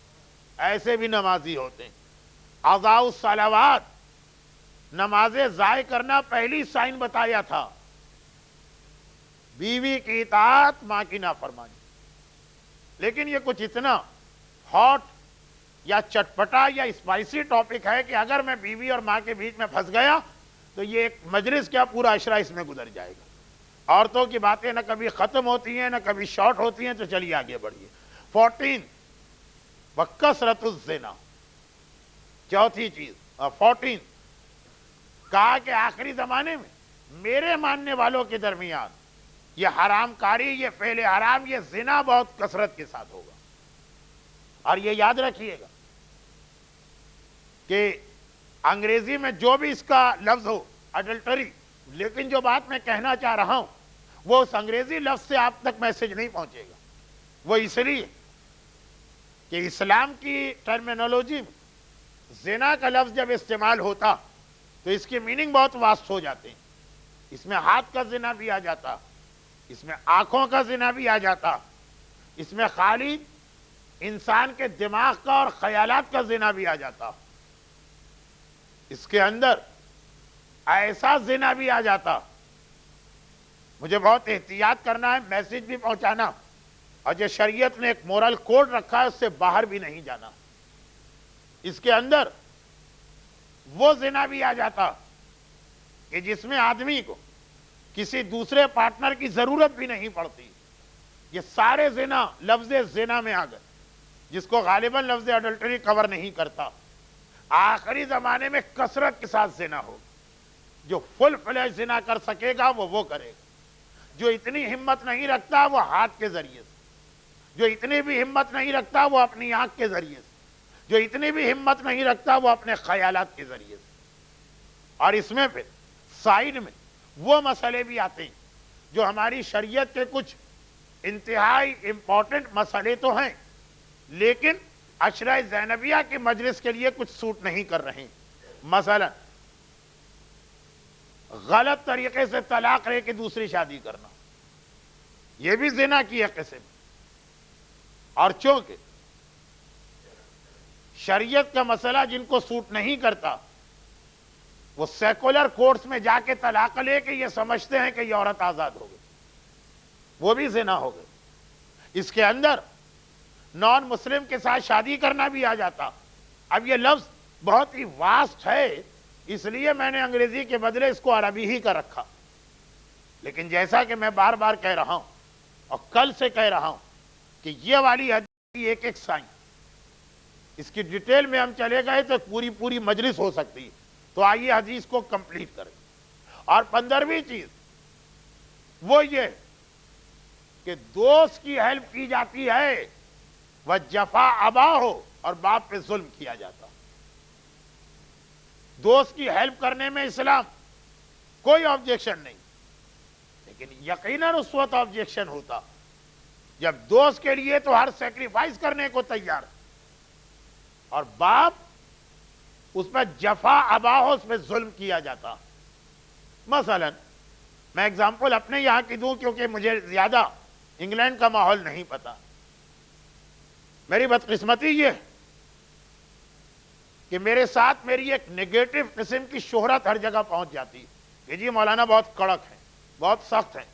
ایسے بھی نمازی ہوتے ہیں۔ اضاء الصلوات، نمازیں ضائع کرنا پہلی سائن بتایا تھا، بیوی کی اطاعت، ماں کی نافرمانی۔ لیکن یہ کچھ اتنا ہاٹ یا چٹپٹا یا اسپائسی ٹاپک ہے کہ اگر میں بیوی اور ماں کے بیچ میں پھنس گیا تو یہ ایک مجلس کیا پورا عشرہ اس میں گزر جائے گا۔ عورتوں کی باتیں نہ کبھی ختم ہوتی ہیں نہ کبھی شارٹ ہوتی ہیں، تو چلیے آگے بڑھیے۔ 14 وکثرت الزنا، چوتھی چیز 14 کہا کہ آخری زمانے میں میرے ماننے والوں کے درمیان یہ حرام کاری، یہ فعل حرام، یہ زنا بہت کثرت کے ساتھ ہوگا۔ اور یہ یاد رکھیے گا کہ انگریزی میں جو بھی اس کا لفظ ہو اڈلٹری، لیکن جو بات میں کہنا چاہ رہا ہوں وہ اس انگریزی لفظ سے آپ تک میسج نہیں پہنچے گا۔ وہ اس لیے کہ اسلام کی ٹرمینالوجی میں زنا کا لفظ جب استعمال ہوتا تو اس کی میننگ بہت واسط ہو جاتے ہیں۔ اس میں ہاتھ کا زنا بھی آ جاتا، اس میں آنکھوں کا زنا بھی آ جاتا، اس میں خالی انسان کے دماغ کا اور خیالات کا زنا بھی آ جاتا، اس کے اندر ایسا زنا بھی آ جاتا۔ مجھے بہت احتیاط کرنا ہے، میسج بھی پہنچانا، اور جو شریعت نے ایک مورل کوڈ رکھا ہے اس سے باہر بھی نہیں جانا۔ اس کے اندر وہ زنا بھی آ جاتا کہ جس میں آدمی کو کسی دوسرے پارٹنر کی ضرورت بھی نہیں پڑتی۔ یہ سارے زنا لفظ زنا میں آ گئے، جس کو غالباً لفظ اڈلٹری کور نہیں کرتا۔ آخری زمانے میں کثرت کے ساتھ زنا ہوگا۔ جو فل فلیش زنا کر سکے گا وہ کرے گا۔ جو اتنی ہمت نہیں رکھتا وہ ہاتھ کے ذریعے سے، جو اتنی بھی ہمت نہیں رکھتا وہ اپنی آنکھ کے ذریعے سے، جو اتنی بھی ہمت نہیں رکھتا وہ اپنے خیالات کے ذریعے سے۔ اور اس میں پھر سائڈ میں وہ مسئلے بھی آتے ہیں جو ہماری شریعت کے کچھ انتہائی امپورٹنٹ مسئلے تو ہیں، لیکن عشرہ زینبیہ کی مجلس کے لیے کچھ سوٹ نہیں کر رہے ہیں۔ مثلا غلط طریقے سے طلاق لے کے دوسری شادی کرنا، یہ بھی زنا کی ایک قسم۔ اور چونکہ شریعت کا مسئلہ جن کو سوٹ نہیں کرتا وہ سیکولر کورٹس میں جا کے طلاق لے کے یہ سمجھتے ہیں کہ یہ عورت آزاد ہو گئی، وہ بھی زنا ہو گئی۔ اس کے اندر نان مسلم کے ساتھ شادی کرنا بھی آ جاتا۔ اب یہ لفظ بہت ہی واسٹ ہے، اس لیے میں نے انگریزی کے بدلے اس کو عربی ہی کا رکھا، لیکن جیسا کہ میں بار بار کہہ رہا ہوں اور کل سے کہہ رہا ہوں کہ یہ والی حدیث کی ایک ایک سائن، اس کی ڈیٹیل میں ہم چلے گئے تو پوری مجلس ہو سکتی ہے، تو آئیے حدیث کو کمپلیٹ کریں۔ اور 15ویں چیز وہ یہ کہ دوست کی ہیلپ کی جاتی ہے، وہ جفا ابا ہو اور باپ پہ ظلم کیا جاتا۔ دوست کی ہیلپ کرنے میں اسلام کوئی آبجیکشن نہیں، لیکن یقیناً اس وقت آبجیکشن ہوتا جب دوست کے لیے تو ہر سیکریفائس کرنے کو تیار، اور باپ اس پر جفا ابا ہو، اس پہ ظلم کیا جاتا۔ مثلا میں اگزامپل اپنے یہاں کی دوں کیونکہ مجھے زیادہ انگلینڈ کا ماحول نہیں پتا۔ میری بدقسمتی یہ کہ میرے ساتھ میری ایک نیگیٹو قسم کی شہرت ہر جگہ پہنچ جاتی کہ جی مولانا بہت کڑک ہیں، بہت سخت ہیں،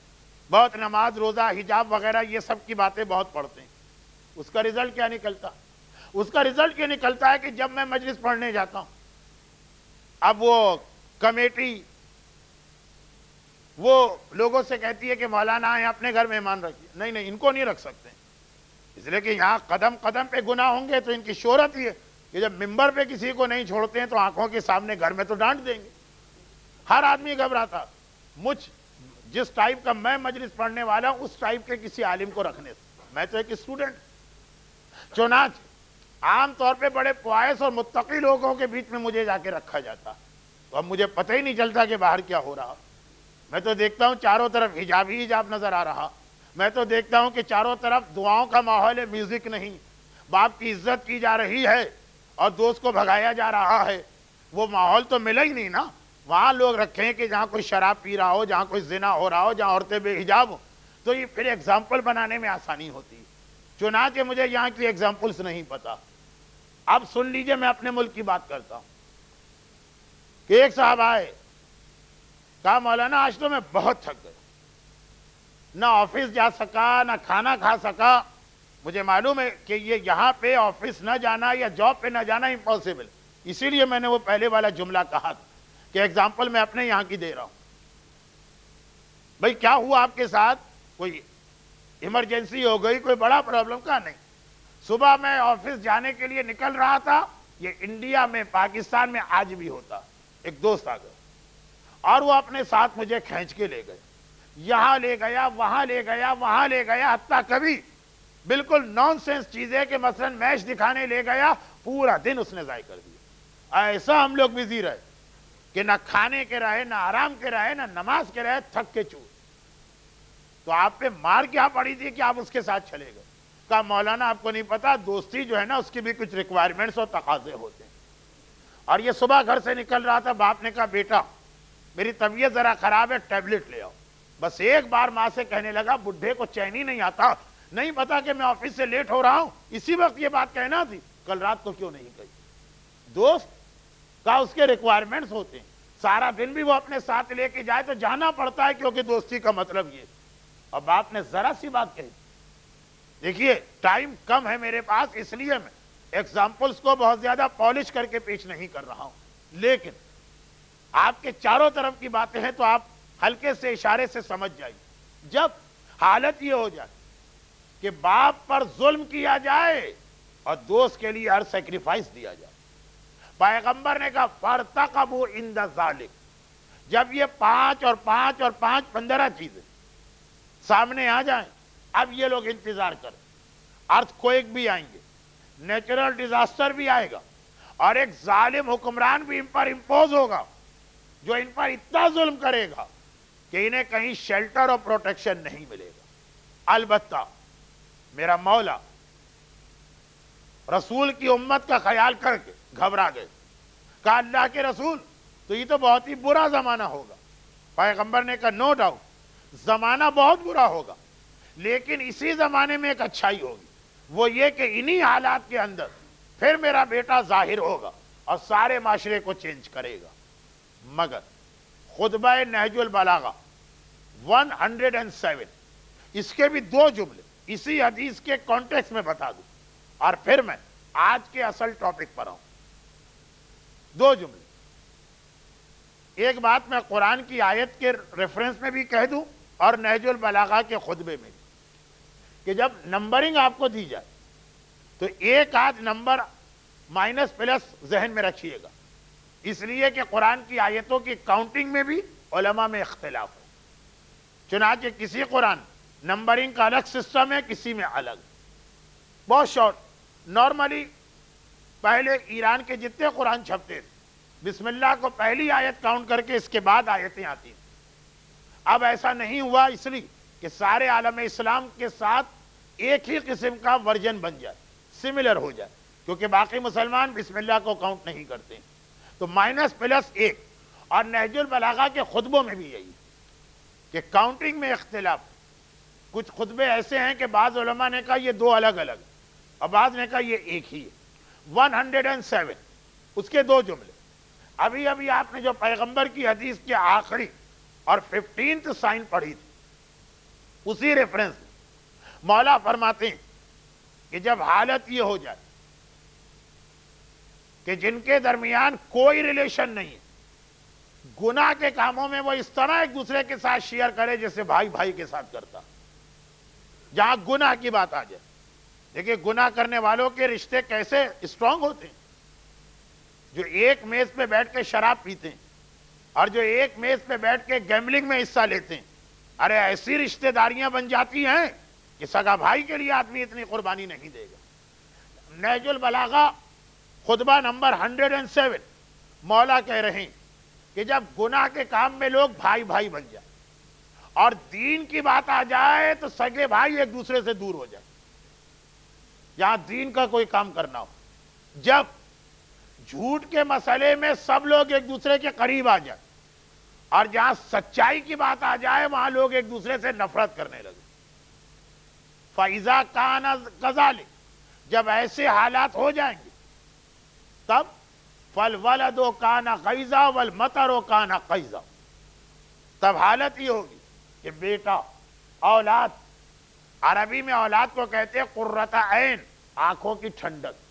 بہت نماز روزہ حجاب وغیرہ یہ سب کی باتیں بہت پڑھتے ہیں۔ اس کا رزلٹ کیا نکلتا؟ اس کا رزلٹ یہ نکلتا ہے کہ جب میں مجلس پڑھنے جاتا ہوں، اب وہ کمیٹی وہ لوگوں سے کہتی ہے کہ مولانا آئیں اپنے گھر مہمان رکھیے، نہیں ان کو نہیں رکھ سکتے، اس لیے کہ یہاں قدم قدم پہ گناہ ہوں گے، تو ان کی شہرت یہ کہ جب ممبر پہ کسی کو نہیں چھوڑتے ہیں تو آنکھوں کے سامنے گھر میں تو ڈانٹ دیں گے۔ ہر آدمی گھبراتا جس ٹائپ کا میں مجلس پڑھنے والا ہوں اس ٹائپ کے کسی عالم کو رکھنے سے، میں تو ایک اسٹوڈنٹ۔ چنانچہ عام طور پہ بڑے پوائس اور متقی لوگوں کے بیچ میں مجھے جا کے رکھا جاتا، تو اب مجھے پتہ ہی نہیں چلتا کہ باہر کیا ہو رہا۔ میں تو دیکھتا ہوں چاروں طرف حجاب ہی حجاب نظر آ رہا، میں تو دیکھتا ہوں کہ چاروں طرف دعاؤں کا ماحول ہے، میوزک نہیں، باپ کی عزت کی جا رہی ہے اور دوست کو بھگایا جا رہا ہے۔ وہ ماحول تو ملا ہی نہیں نا۔ وہاں لوگ رکھیں کہ جہاں کوئی شراب پی رہا ہو، جہاں کوئی زنا ہو رہا ہو، جہاں عورتیں بے حجاب ہو، تو یہ پھر ایگزامپل بنانے میں آسانی ہوتی ہے۔ چنانچہ مجھے یہاں کی ایگزامپلس نہیں پتا۔ اب سن لیجئے، میں اپنے ملک کی بات کرتا ہوں کہ ایک صاحب آئے، کہا مولانا آج تو میں بہت تھک گیا، نہ آفس جا سکا نہ کھانا کھا سکا۔ مجھے معلوم ہے کہ یہ یہاں پہ آفس نہ جانا یا جاب پہ نہ جانا امپاسبل، اسی لیے میں نے وہ پہلے والا جملہ کہا تھا کہ ایگزامپل میں اپنے یہاں کی دے رہا ہوں۔ بھئی کیا ہوا آپ کے ساتھ؟ کوئی ایمرجنسی ہو گئی، کوئی بڑا پرابلم؟ کا نہیں، صبح میں آفس جانے کے لیے نکل رہا تھا، یہ انڈیا میں پاکستان میں آج بھی ہوتا، ایک دوست آ گیا اور وہ اپنے ساتھ مجھے کھینچ کے لے گئے، یہاں لے گیا، وہاں لے گیا، وہاں لے گیا، حتیٰ کبھی بالکل نان سینس چیزیں کہ مثلا میچ دکھانے لے گیا، پورا دن اس نے ضائع کر دیا۔ ایسا ہم لوگ بزی رہے کہ نہ کھانے کے رہے، نہ آرام کے رہے، نہ نماز کے رہے، تھک کے چور۔ تو آپ پہ مار کیا پڑی تھی کہ آپ اس کے ساتھ چلے گئے؟ کہا مولانا آپ کو نہیں پتا، دوستی جو ہے نا اس کی بھی کچھ ریکوائرمنٹس اور تقاضے ہوتے ہیں۔ اور یہ صبح گھر سے نکل رہا تھا، باپ نے کہا بیٹا میری طبیعت ذرا خراب ہے، ٹیبلٹ لے آؤ۔ بس ایک بار ماں سے کہنے لگا، بڈھے کو چین ہی نہیں آتا، نہیں پتا کہ میں آفس سے لیٹ ہو رہا ہوں، اسی وقت یہ بات کہنا تھی، کل رات کو کیوں نہیں کہی؟ دوست کا اس کے ریکوائرمنٹس ہوتے ہیں، سارا دن بھی وہ اپنے ساتھ لے کے جائے تو جانا پڑتا ہے، کیونکہ دوستی کا مطلب یہ۔ اور باپ نے ذرا سی بات کہی۔ دیکھیے ٹائم کم ہے میرے پاس، اس لیے میں ایگزامپلس کو بہت زیادہ پالش کر کے پیش نہیں کر رہا ہوں، لیکن آپ کے چاروں طرف کی باتیں ہیں تو آپ ہلکے سے اشارے سے سمجھ جائیے۔ جب حالت یہ ہو جائے کہ باپ پر ظلم کیا جائے اور دوست کے لیے ہر سیکریفائس دیا جائے، پیغمبر نے کہا فَارْتَقَبُوا عِنْدَ ذَلِكَ، جب یہ 5 اور 5 اور 5 15 چیزیں سامنے آ جائیں، اب یہ لوگ انتظار کریں، ارتھ کوئک بھی آئیں گے، نیچرل ڈیزاسٹر بھی آئے گا، اور ایک ظالم حکمران بھی ان پر امپوز ہوگا جو ان پر اتنا ظلم کرے گا کہ انہیں کہیں شیلٹر اور پروٹیکشن نہیں ملے گا۔ البتہ میرا مولا رسول کی امت کا خیال کر کے گھبرا گئے، کہا اللہ کے رسول تو یہ تو بہت ہی برا زمانہ ہوگا۔ پیغمبر نے کہا نو ڈاؤٹ زمانہ بہت برا ہوگا، لیکن اسی زمانے میں ایک اچھائی ہوگی، وہ یہ کہ انہی حالات کے اندر پھر میرا بیٹا ظاہر ہوگا اور سارے معاشرے کو چینج کرے گا. مگر خطبہ نہج البلاغہ 107 اس کے بھی دو جملے اسی حدیث کے کانٹیکس میں بتا دوں اور پھر میں آج کے اصل ٹاپک پر آؤں. دو جملے. ایک بات میں قرآن کی آیت کے ریفرنس میں بھی کہہ دوں اور نہج البلاغہ کے خطبے میں بھی کہ جب نمبرنگ آپ کو دی جائے تو ایک آدھ نمبر مائنس پلس ذہن میں رکھیے گا، اس لیے کہ قرآن کی آیتوں کی کاؤنٹنگ میں بھی علماء میں اختلاف ہے. چنانچہ کسی قرآن نمبرنگ کا الگ سسٹم ہے، کسی میں الگ. بہت شارٹ. نارملی پہلے ایران کے جتنے قرآن چھپتے تھے بسم اللہ کو پہلی آیت کاؤنٹ کر کے اس کے بعد آیتیں آتی تھیں. اب ایسا نہیں ہوا، اس لیے کہ سارے عالم اسلام کے ساتھ ایک ہی قسم کا ورژن بن جائے، سملر ہو جائے، کیونکہ باقی مسلمان بسم اللہ کو کاؤنٹ نہیں کرتے. تو مائنس پلس ایک. اور نہج البلاغہ کے خطبوں میں بھی یہی کہ کاؤنٹنگ میں اختلاف. کچھ خطبے ایسے ہیں کہ بعض علماء نے کہا یہ دو الگ الگ اور بعض نے کہا یہ ایک ہی ہے. 107 اس کے دو جملے. ابھی ابھی آپ نے جو پیغمبر کی حدیث کے آخری اور 15th سائن پڑھی تھی اسی ریفرنس میں مولا فرماتے ہیں کہ جب حالت یہ ہو جائے کہ جن کے درمیان کوئی ریلیشن نہیں ہے، گناہ کے کاموں میں وہ اس طرح ایک دوسرے کے ساتھ شیئر کرے جیسے بھائی بھائی کے ساتھ کرتا. جہاں گناہ کی بات آ جائے، دیکھیں گناہ کرنے والوں کے رشتے کیسے اسٹرانگ ہوتے ہیں. جو ایک میز پہ بیٹھ کے شراب پیتے ہیں اور جو ایک میز پہ بیٹھ کے گیملنگ میں حصہ لیتے ہیں، ارے ایسی رشتہ داریاں بن جاتی ہیں کہ سگا بھائی کے لیے آدمی اتنی قربانی نہیں دے گا. نہج البلاغہ خطبہ نمبر 107 مولا کہہ رہے ہیں کہ جب گناہ کے کام میں لوگ بھائی بھائی بن جائیں اور دین کی بات آ جائے تو سگے بھائی ایک دوسرے سے دور ہو جائیں. جہاں دین کا کوئی کام کرنا ہو، جب جھوٹ کے مسئلے میں سب لوگ ایک دوسرے کے قریب آ جائیں اور جہاں سچائی کی بات آ جائے وہاں لوگ ایک دوسرے سے نفرت کرنے لگے. فَإِذَا كَانَ كَذَلِكَ جب ایسے حالات ہو جائیں گے تب فَالْوَلَدُ كَانَ غَيْظًا وَالْمَطَرُ كَانَ قَيْظًا تب حالت یہ ہوگی کہ بیٹا، اولاد، عربی میں اولاد کو کہتے ہیں قرۃ عین، آنکھوں کی ٹھنڈک.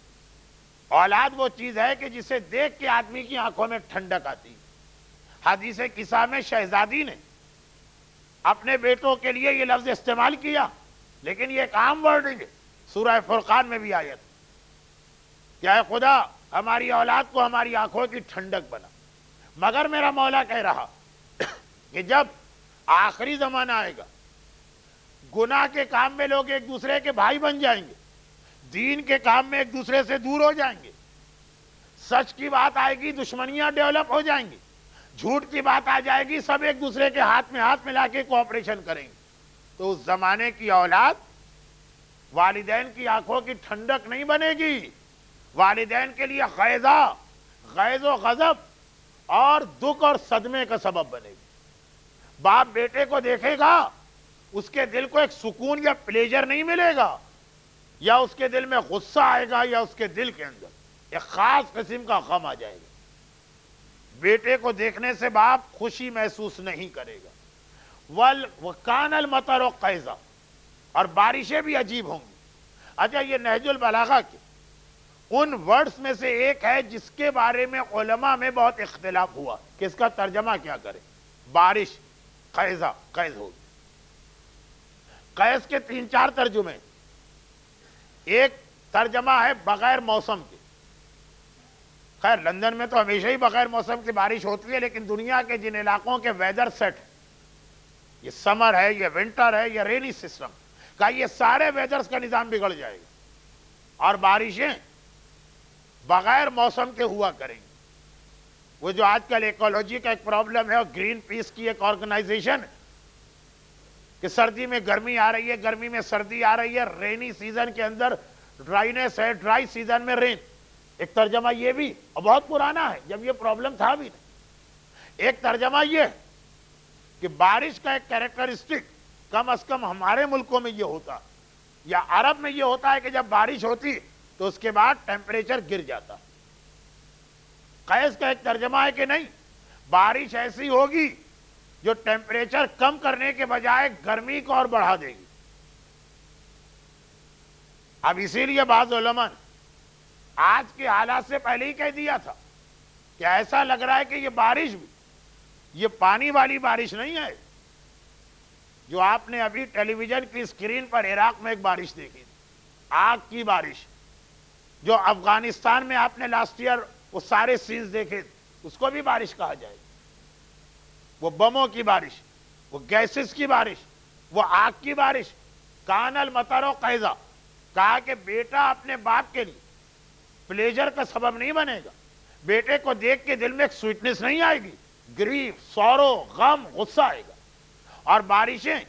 اولاد وہ چیز ہے کہ جسے دیکھ کے آدمی کی آنکھوں میں ٹھنڈک آتی. حدیث قصہ میں شہزادی نے اپنے بیٹوں کے لیے یہ لفظ استعمال کیا، لیکن یہ ایک عام ورڈنگ ہے. سورہ فرقان میں بھی آیت کہ اے خدا ہماری اولاد کو ہماری آنکھوں کی ٹھنڈک بنا. مگر میرا مولا کہہ رہا کہ جب آخری زمانہ آئے گا، گناہ کے کام میں لوگ ایک دوسرے کے بھائی بن جائیں گے، دین کے کام میں ایک دوسرے سے دور ہو جائیں گے، سچ کی بات آئے گی دشمنیاں ڈیولپ ہو جائیں گی، جھوٹ کی بات آ جائے گی سب ایک دوسرے کے ہاتھ میں ہاتھ ملا کے کوآپریشن کریں گے. تو اس زمانے کی اولاد والدین کی آنکھوں کی ٹھنڈک نہیں بنے گی، والدین کے لیے غیظ و غضب اور دکھ اور صدمے کا سبب بنے گی. باپ بیٹے کو دیکھے گا، اس کے دل کو ایک سکون یا پلیجر نہیں ملے گا، یا اس کے دل میں غصہ آئے گا، یا اس کے دل کے اندر ایک خاص قسم کا غم آ جائے گا. بیٹے کو دیکھنے سے باپ خوشی محسوس نہیں کرے گا. وَكَانَ الْمَطَرُ قَيْظًا اور بارشیں بھی عجیب ہوں گی. اچھا، یہ نہج البلاغہ کے ان ورڈز میں سے ایک ہے جس کے بارے میں علماء میں بہت اختلاف ہوا کہ اس کا ترجمہ کیا کرے. بارش قیظہ، قیظ ہوگی. قیظ کے 3-4 ترجمے. ایک ترجمہ ہے بغیر موسم کے. خیر لندن میں تو ہمیشہ ہی بغیر موسم کی بارش ہوتی ہے، لیکن دنیا کے جن علاقوں کے ویدر سیٹ ہے، یہ سمر ہے، یہ ونٹر ہے، یہ رینی سسٹم کا، یہ سارے ویدرز کا نظام بگڑ جائے گا اور بارشیں بغیر موسم کے ہوا کریں گی. وہ جو آج کل ایکولوجی کا ایک پرابلم ہے اور گرین پیس کی ایک آرگنائزیشن کہ سردی میں گرمی آ رہی ہے، گرمی میں سردی آ رہی ہے، رینی سیزن کے اندر ڈرائینس ہے، ڈرائی سیزن میں رین. ایک ترجمہ یہ بھی اور بہت پرانا ہے، جب یہ پرابلم تھا بھی نہیں. ایک ترجمہ یہ کہ بارش کا ایک کیریکٹرسٹک کم از کم ہمارے ملکوں میں یہ ہوتا، یا عرب میں یہ ہوتا ہے کہ جب بارش ہوتی تو اس کے بعد ٹیمپریچر گر جاتا. قیس کا ایک ترجمہ ہے کہ نہیں، بارش ایسی ہوگی جو ٹیمپریچر کم کرنے کے بجائے گرمی کو اور بڑھا دے گی. اب اسی لیے بعض علماء نے آج کے حالات سے پہلے ہی کہہ دیا تھا کہ ایسا لگ رہا ہے کہ یہ بارش بھی، یہ پانی والی بارش نہیں ہے جو آپ نے ابھی ٹیلی ویژن کی اسکرین پر عراق میں ایک بارش دیکھی تھی، آگ کی بارش. جو افغانستان میں آپ نے لاسٹ ایئر وہ سارے سینز دیکھے اس کو بھی بارش کہا جائے. وہ بموں کی بارش، وہ گیسز کی بارش، وہ آگ کی بارش. کان المطر و قیضا، کہا کہ بیٹا اپنے باپ کے لیے پلیجر کا سبب نہیں بنے گا. بیٹے کو دیکھ کے دل میں ایک سویٹنس نہیں آئے گی، گریف، سورو، غم، غصہ آئے گا. اور بارشیں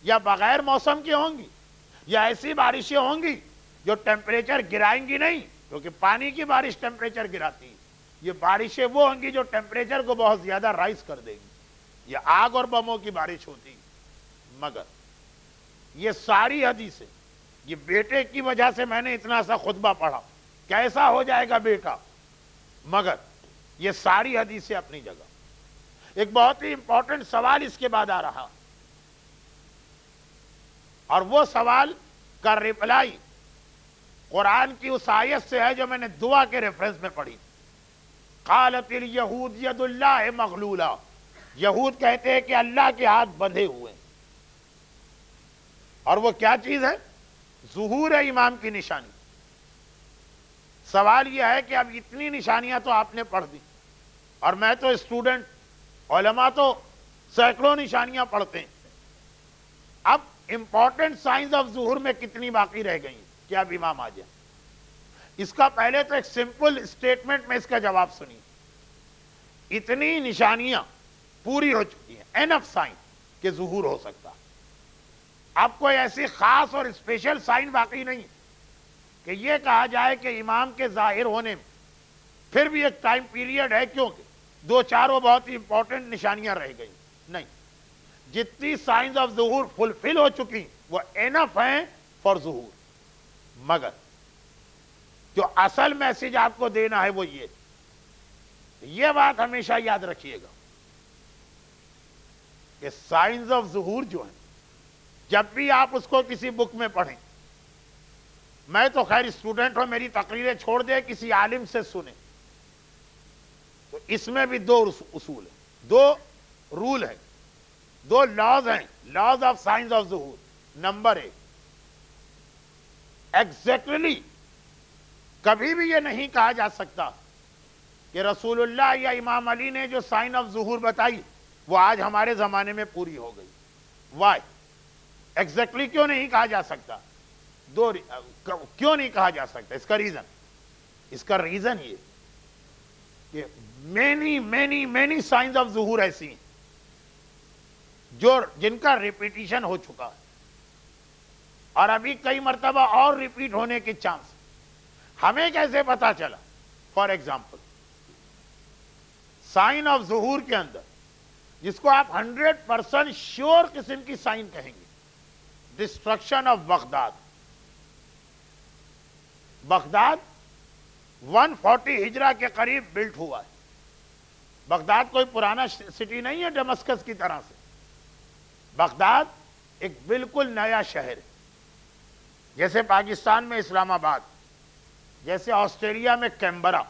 یا بغیر موسم کی ہوں گی یا ایسی بارشیں ہوں گی جو ٹیمپریچر گرائیں گی نہیں، کیونکہ پانی کی بارش ٹیمپریچر گراتی ہے. یہ بارشیں وہ ہوں گی جو ٹیمپریچر کو بہت زیادہ رائز کر دے گی. یہ آگ اور بموں کی بارش ہوتی. مگر یہ ساری حدیثیں، یہ بیٹے کی وجہ سے میں نے اتنا سا خطبہ پڑھا، کیسا ہو جائے گا بیٹا، مگر یہ ساری حدیثیں اپنی جگہ. ایک بہت ہی امپورٹنٹ سوال اس کے بعد آ رہا، اور وہ سوال کا ریپلائی قرآن کی اس آیت سے ہے جو میں نے دعا کے ریفرنس میں پڑھی. قالت الیہود ید اللہ مغلولہ، یہود کہتے ہیں کہ اللہ کے ہاتھ بندھے ہوئے ہیں. اور وہ کیا چیز ہے؟ ظہور ہے امام کی نشانی. سوال یہ ہے کہ اب اتنی نشانیاں تو آپ نے پڑھ دی، اور میں تو اسٹوڈنٹ، علماء تو سینکڑوں نشانیاں پڑھتے ہیں. اب امپورٹنٹ سائنس آف ظہور میں کتنی باقی رہ گئی کہ اب امام آ جائیں؟ اس کا پہلے تو ایک سمپل اسٹیٹمنٹ میں اس کا جواب سنیے. اتنی نشانیاں پوری ہو چکی ہیں، اینف سائن کہ ظہور ہو سکتا. اب کوئی ایسی خاص اور اسپیشل سائن باقی نہیں کہ یہ کہا جائے کہ امام کے ظاہر ہونے میں پھر بھی ایک ٹائم پیریڈ ہے کیونکہ دو چار وہ بہت ہی امپورٹنٹ نشانیاں رہ گئی. نہیں، جتنی سائنس آف ظہور فلفل ہو چکی وہ اینف ہیں فار ظہور. مگر جو اصل میسج آپ کو دینا ہے وہ یہ بات ہمیشہ یاد رکھیے گا کہ سائنس آف ظہور جو ہے، جب بھی آپ اس کو کسی بک میں پڑھیں، میں تو خیر اسٹوڈنٹ ہوں، میری تقریریں چھوڑ دے کسی عالم سے سنیں، تو اس میں بھی دو اصول ہیں، دو رول ہیں، دو لاز ہیں، لاز آف سائنس آف ظہور. نمبر ایک، ایگزیکٹلی کبھی بھی یہ نہیں کہا جا سکتا کہ رسول اللہ یا امام علی نے جو سائن آف ظہور بتائی وہ آج ہمارے زمانے میں پوری ہو گئی. وائی؟ ایگزیکٹلی کیوں نہیں کہا جا سکتا؟ کیوں نہیں کہا جا سکتا؟ اس کا ریزن یہ کہ مینی سائنس آف ظہور ایسی ہیں جن کا ریپیٹیشن ہو چکا ہے اور ابھی کئی مرتبہ اور ریپیٹ ہونے کے چانس. ہمیں کیسے پتا چلا؟ فار ایگزامپل، سائن آف ظہور کے اندر جس کو آپ 100% شیور قسم کی سائن کہیں گے، ڈسٹرکشن آف بغداد. بغداد 140 ہجرہ کے قریب بلٹ ہوا ہے. بغداد کوئی پرانا سٹی نہیں ہے ڈمسکس کی طرح سے. بغداد ایک بالکل نیا شہر ہے، جیسے پاکستان میں اسلام آباد، جیسے آسٹریلیا میں کیمبرا.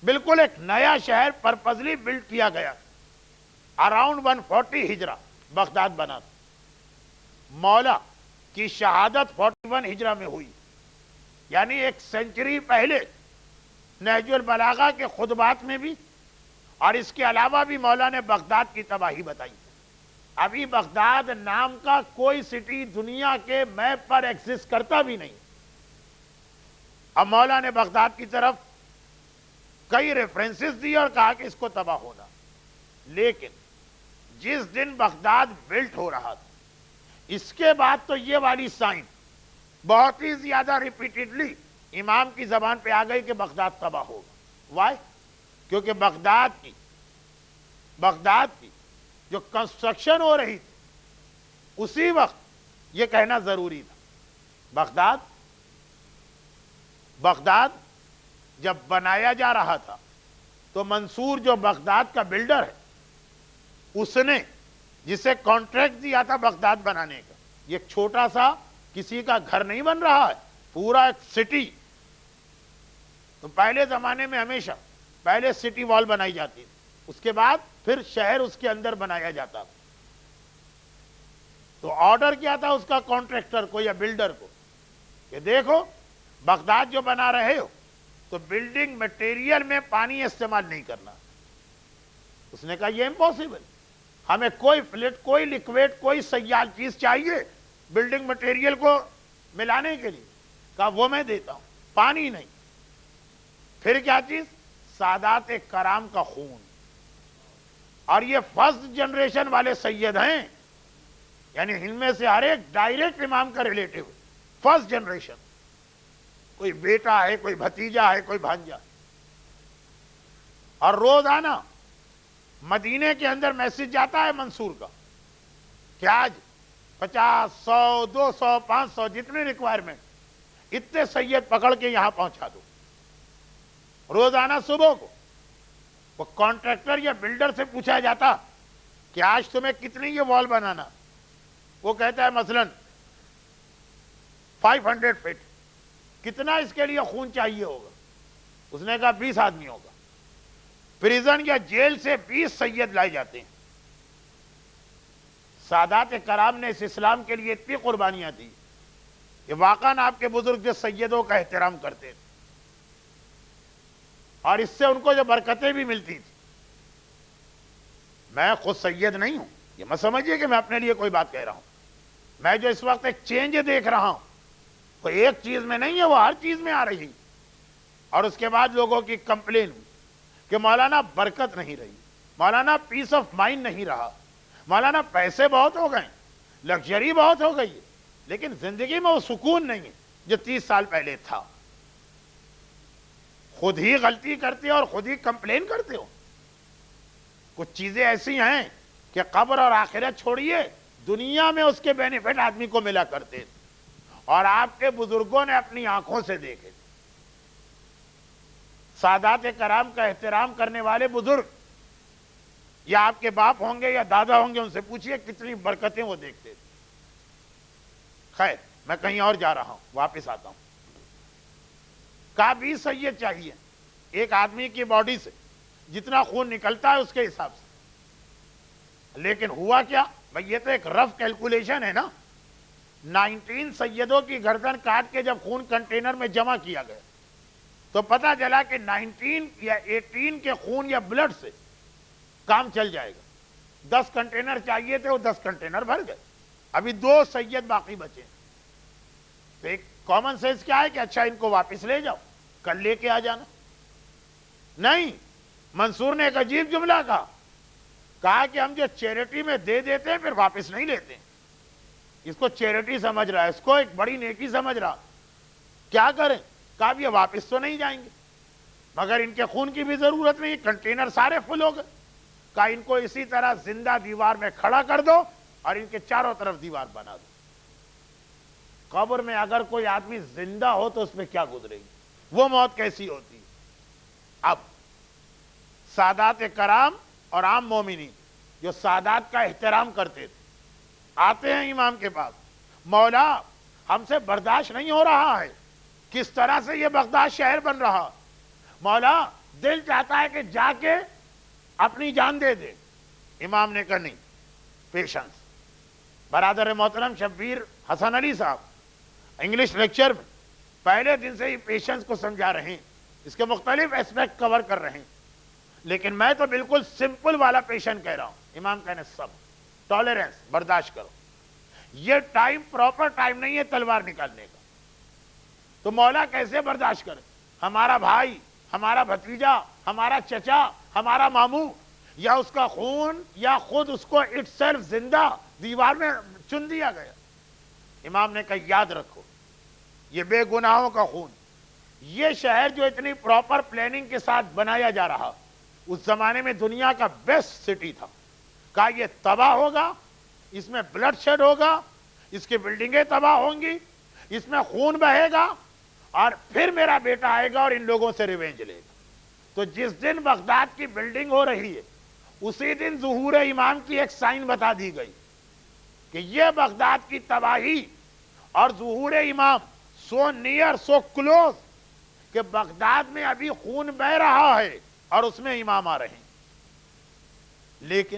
بالکل ایک نیا شہر پرپزلی بلڈ کیا گیا. اراؤنڈ 140 ہجرہ بغداد بنا تھا. مولا کی شہادت 41 ہجرہ میں ہوئی، یعنی ایک سینچری پہلے. نہج البلاغہ کے خطبات میں بھی اور اس کے علاوہ بھی مولا نے بغداد کی تباہی بتائی. ابھی بغداد نام کا کوئی سٹی دنیا کے میپ پر ایگزسٹ کرتا بھی نہیں. اب مولا نے بغداد کی طرف کئی ریفرنسز دی اور کہا کہ اس کو تباہ ہونا. لیکن جس دن بغداد بلٹ ہو رہا تھا، اس کے بعد تو یہ والی سائن بہت ہی زیادہ ریپیٹڈلی امام کی زبان پہ آ گئی کہ بغداد تباہ ہوگا. وائی؟ کیونکہ بغداد کی جو کنسٹرکشن ہو رہی تھی اسی وقت یہ کہنا ضروری تھا. بغداد بغداد جب بنایا جا رہا تھا تو منصور جو بغداد کا بلڈر ہے اس نے جسے کانٹریکٹ دیا تھا بغداد بنانے کا، یہ چھوٹا سا کسی کا گھر نہیں بن رہا ہے، پورا ایک سٹی. تو پہلے زمانے میں ہمیشہ پہلے سٹی وال بنائی جاتی تھی، اس کے بعد پھر شہر اس کے اندر بنایا جاتا تھا. تو آرڈر کیا تھا اس کا کانٹریکٹر کو یا بلڈر کو کہ دیکھو بغداد جو بنا رہے ہو تو بلڈنگ مٹیریل میں پانی استعمال نہیں کرنا. اس نے کہا یہ امپاسبل، ہمیں کوئی فلٹ، کوئی لیکویڈ، کوئی سیال چیز چاہیے بلڈنگ مٹیریل کو ملانے کے لیے. کہا وہ میں دیتا ہوں، پانی نہیں. پھر کیا چیز؟ سادات کرام کا خون. اور یہ فرسٹ جنریشن والے سید ہیں، یعنی ان میں سے ہر ایک ڈائریکٹ امام کا ریلیٹو، فرسٹ جنریشن. کوئی بیٹا ہے، کوئی بھتیجا ہے، کوئی بھانجا. اور روزانہ مدینے کے اندر میسج جاتا ہے منصور کا کہ آج 50، 100، 200، 500 جتنے ریکوائرمنٹ اتنے سید پکڑ کے یہاں پہنچا دو. روزانہ صبح کو وہ کانٹریکٹر یا بلڈر سے پوچھا جاتا کہ آج تمہیں کتنی یہ وال بنانا. وہ کہتا ہے مثلا 500 فٹ. کتنا اس کے لیے خون چاہیے ہوگا؟ اس نے کہا 20 آدمی ہوگا. پریزن یا جیل سے 20 سید لائے جاتے ہیں. سادات کرام نے اس اسلام کے لیے اتنی قربانیاں دی کہ واقعاً آپ کے بزرگ جو سیدوں کا احترام کرتے تھے اور اس سے ان کو جو برکتیں بھی ملتی تھی. میں خود سید نہیں ہوں، یہ مت سمجھیے کہ میں اپنے لیے کوئی بات کہہ رہا ہوں. میں جو اس وقت ایک چینج دیکھ رہا ہوں وہ ایک چیز میں نہیں ہے، وہ ہر چیز میں آ رہی. اور اس کے بعد لوگوں کی کمپلین کہ مولانا برکت نہیں رہی، مولانا پیس آف مائنڈ نہیں رہا، مولانا پیسے بہت ہو گئے، لگژری بہت ہو گئی، لیکن زندگی میں وہ سکون نہیں ہے جو 30 سال پہلے تھا. خود ہی غلطی کرتے ہو اور خود ہی کمپلین کرتے ہو. کچھ چیزیں ایسی ہیں کہ قبر اور آخرت چھوڑیے، دنیا میں اس کے بینیفٹ آدمی کو ملا کرتے تھے اور آپ کے بزرگوں نے اپنی آنکھوں سے دیکھے. سادات کرام کا احترام کرنے والے بزرگ یا آپ کے باپ ہوں گے یا دادا ہوں گے، ان سے پوچھئے کتنی برکتیں وہ دیکھتے تھے. خیر میں کہیں اور جا رہا ہوں، واپس آتا ہوں. کا 20 سید چاہیے ایک آدمی کی باڈی سے، جتنا خون نکلتا ہے اس کے حساب سے. لیکن ہوا کیا بھئی، یہ تو ایک رف کیلکولیشن ہے نا. 19 سیدوں کی گردن کاٹ کے جب خون کنٹینر میں جمع کیا گیا تو پتا چلا کہ 19 یا 18 کے خون یا بلڈ سے کام چل جائے گا. 10 کنٹینر چاہیے تھے، وہ 10 کنٹینر بھر گئے. ابھی 2 سید باقی بچے. تو ایک کامن سینس کیا ہے کہ اچھا ان کو واپس لے جاؤ، کل لے کے آ جانا. نہیں، منصور نے ایک عجیب جملہ کہا کہ ہم جو چیریٹی میں دے دیتے ہیں پھر واپس نہیں لیتے. اس کو چیریٹی سمجھ رہا ہے، اس کو ایک بڑی نیکی سمجھ رہا. کیا کریں؟ کہا یہ واپس تو نہیں جائیں گے، مگر ان کے خون کی بھی ضرورت نہیں، کنٹینر سارے فل ہو گئے. کہا ان کو اسی طرح زندہ دیوار میں کھڑا کر دو اور ان کے چاروں طرف دیوار بنا دو. قبر میں اگر کوئی آدمی زندہ ہو تو اس میں کیا گزرے گی، وہ موت کیسی ہوتی ہے. اب سادات کرام اور عام مومنین جو سادات کا احترام کرتے تھے آتے ہیں امام کے پاس، مولا ہم سے برداشت نہیں ہو رہا ہے، کس طرح سے یہ بغداد شہر بن رہا، مولا دل چاہتا ہے کہ جا کے اپنی جان دے دے. امام نے کہا نہیں، پیشنس. برادر محترم شبیر حسن علی صاحب انگلش لیکچر میں پہلے دن سے ہی پیشنس کو سمجھا رہے ہیں، اس کے مختلف ایسپیکٹ کور کر رہے ہیں، لیکن میں تو بالکل سمپل والا پیشن کہہ رہا ہوں. امام کہنے سب ٹالرنس، برداشت کرو. یہ ٹائم پراپر ٹائم نہیں ہے تلوار نکالنے کا. تو مولا کیسے برداشت کرے؟ ہمارا بھائی، ہمارا بھتیجا، ہمارا چچا، ہمارا ماموں، یا اس کا خون یا خود اس کو اٹ سیلف زندہ دیوار میں چن دیا گیا. امام نے کہا یاد رکھو یہ بے گناہوں کا خون. یہ شہر جو اتنی پراپر پلاننگ کے ساتھ بنایا جا رہا اس زمانے میں دنیا کا بیسٹ سٹی تھا. کہا یہ تباہ ہوگا، اس میں بلڈ شیڈ ہوگا، اس کی بلڈنگیں تباہ ہوں گی، اس میں خون بہے گا اور پھر میرا بیٹا آئے گا اور ان لوگوں سے ریونج لے گا. تو جس دن بغداد کی بلڈنگ ہو رہی ہے اسی دن ظہور امام کی ایک سائن بتا دی گئی کہ یہ بغداد کی تباہی اور ظہور امام سو نیئر سو کلوز کہ بغداد میں ابھی خون بہ رہا ہے اور اس میں امام آ رہے ہیں. لیکن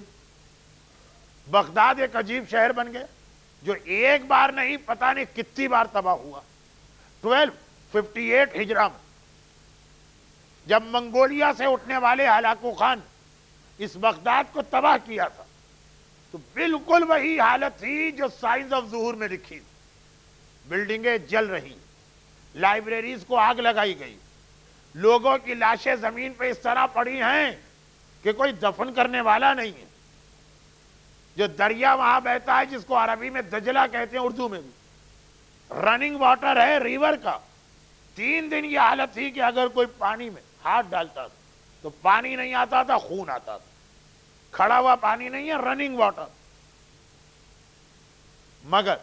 بغداد ایک عجیب شہر بن گیا جو ایک بار نہیں پتہ نہیں کتنی بار تباہ ہوا. 1258 ہجرہ میں جب منگولیا سے اٹھنے والے ہلاکو خان اس بغداد کو تباہ کیا تھا تو بالکل وہی حالت تھی جو سائنس آف ظہور میں لکھی تھی. بلڈنگیں جل رہی, لائبریریز کو آگ لگائی گئی, لوگوں کی لاشیں زمین پہ اس طرح پڑی ہیں کہ کوئی دفن کرنے والا نہیں ہے. جو دریا وہاں بہتا ہے جس کو عربی میں دجلہ کہتے ہیں, اردو میں بھی رننگ واٹر ہے ریور کا, 3 دن یہ حالت تھی کہ اگر کوئی پانی میں ہاتھ ڈالتا تھا تو پانی نہیں آتا تھا, خون آتا تھا. کھڑا ہوا پانی نہیں ہے, رننگ واٹر. مگر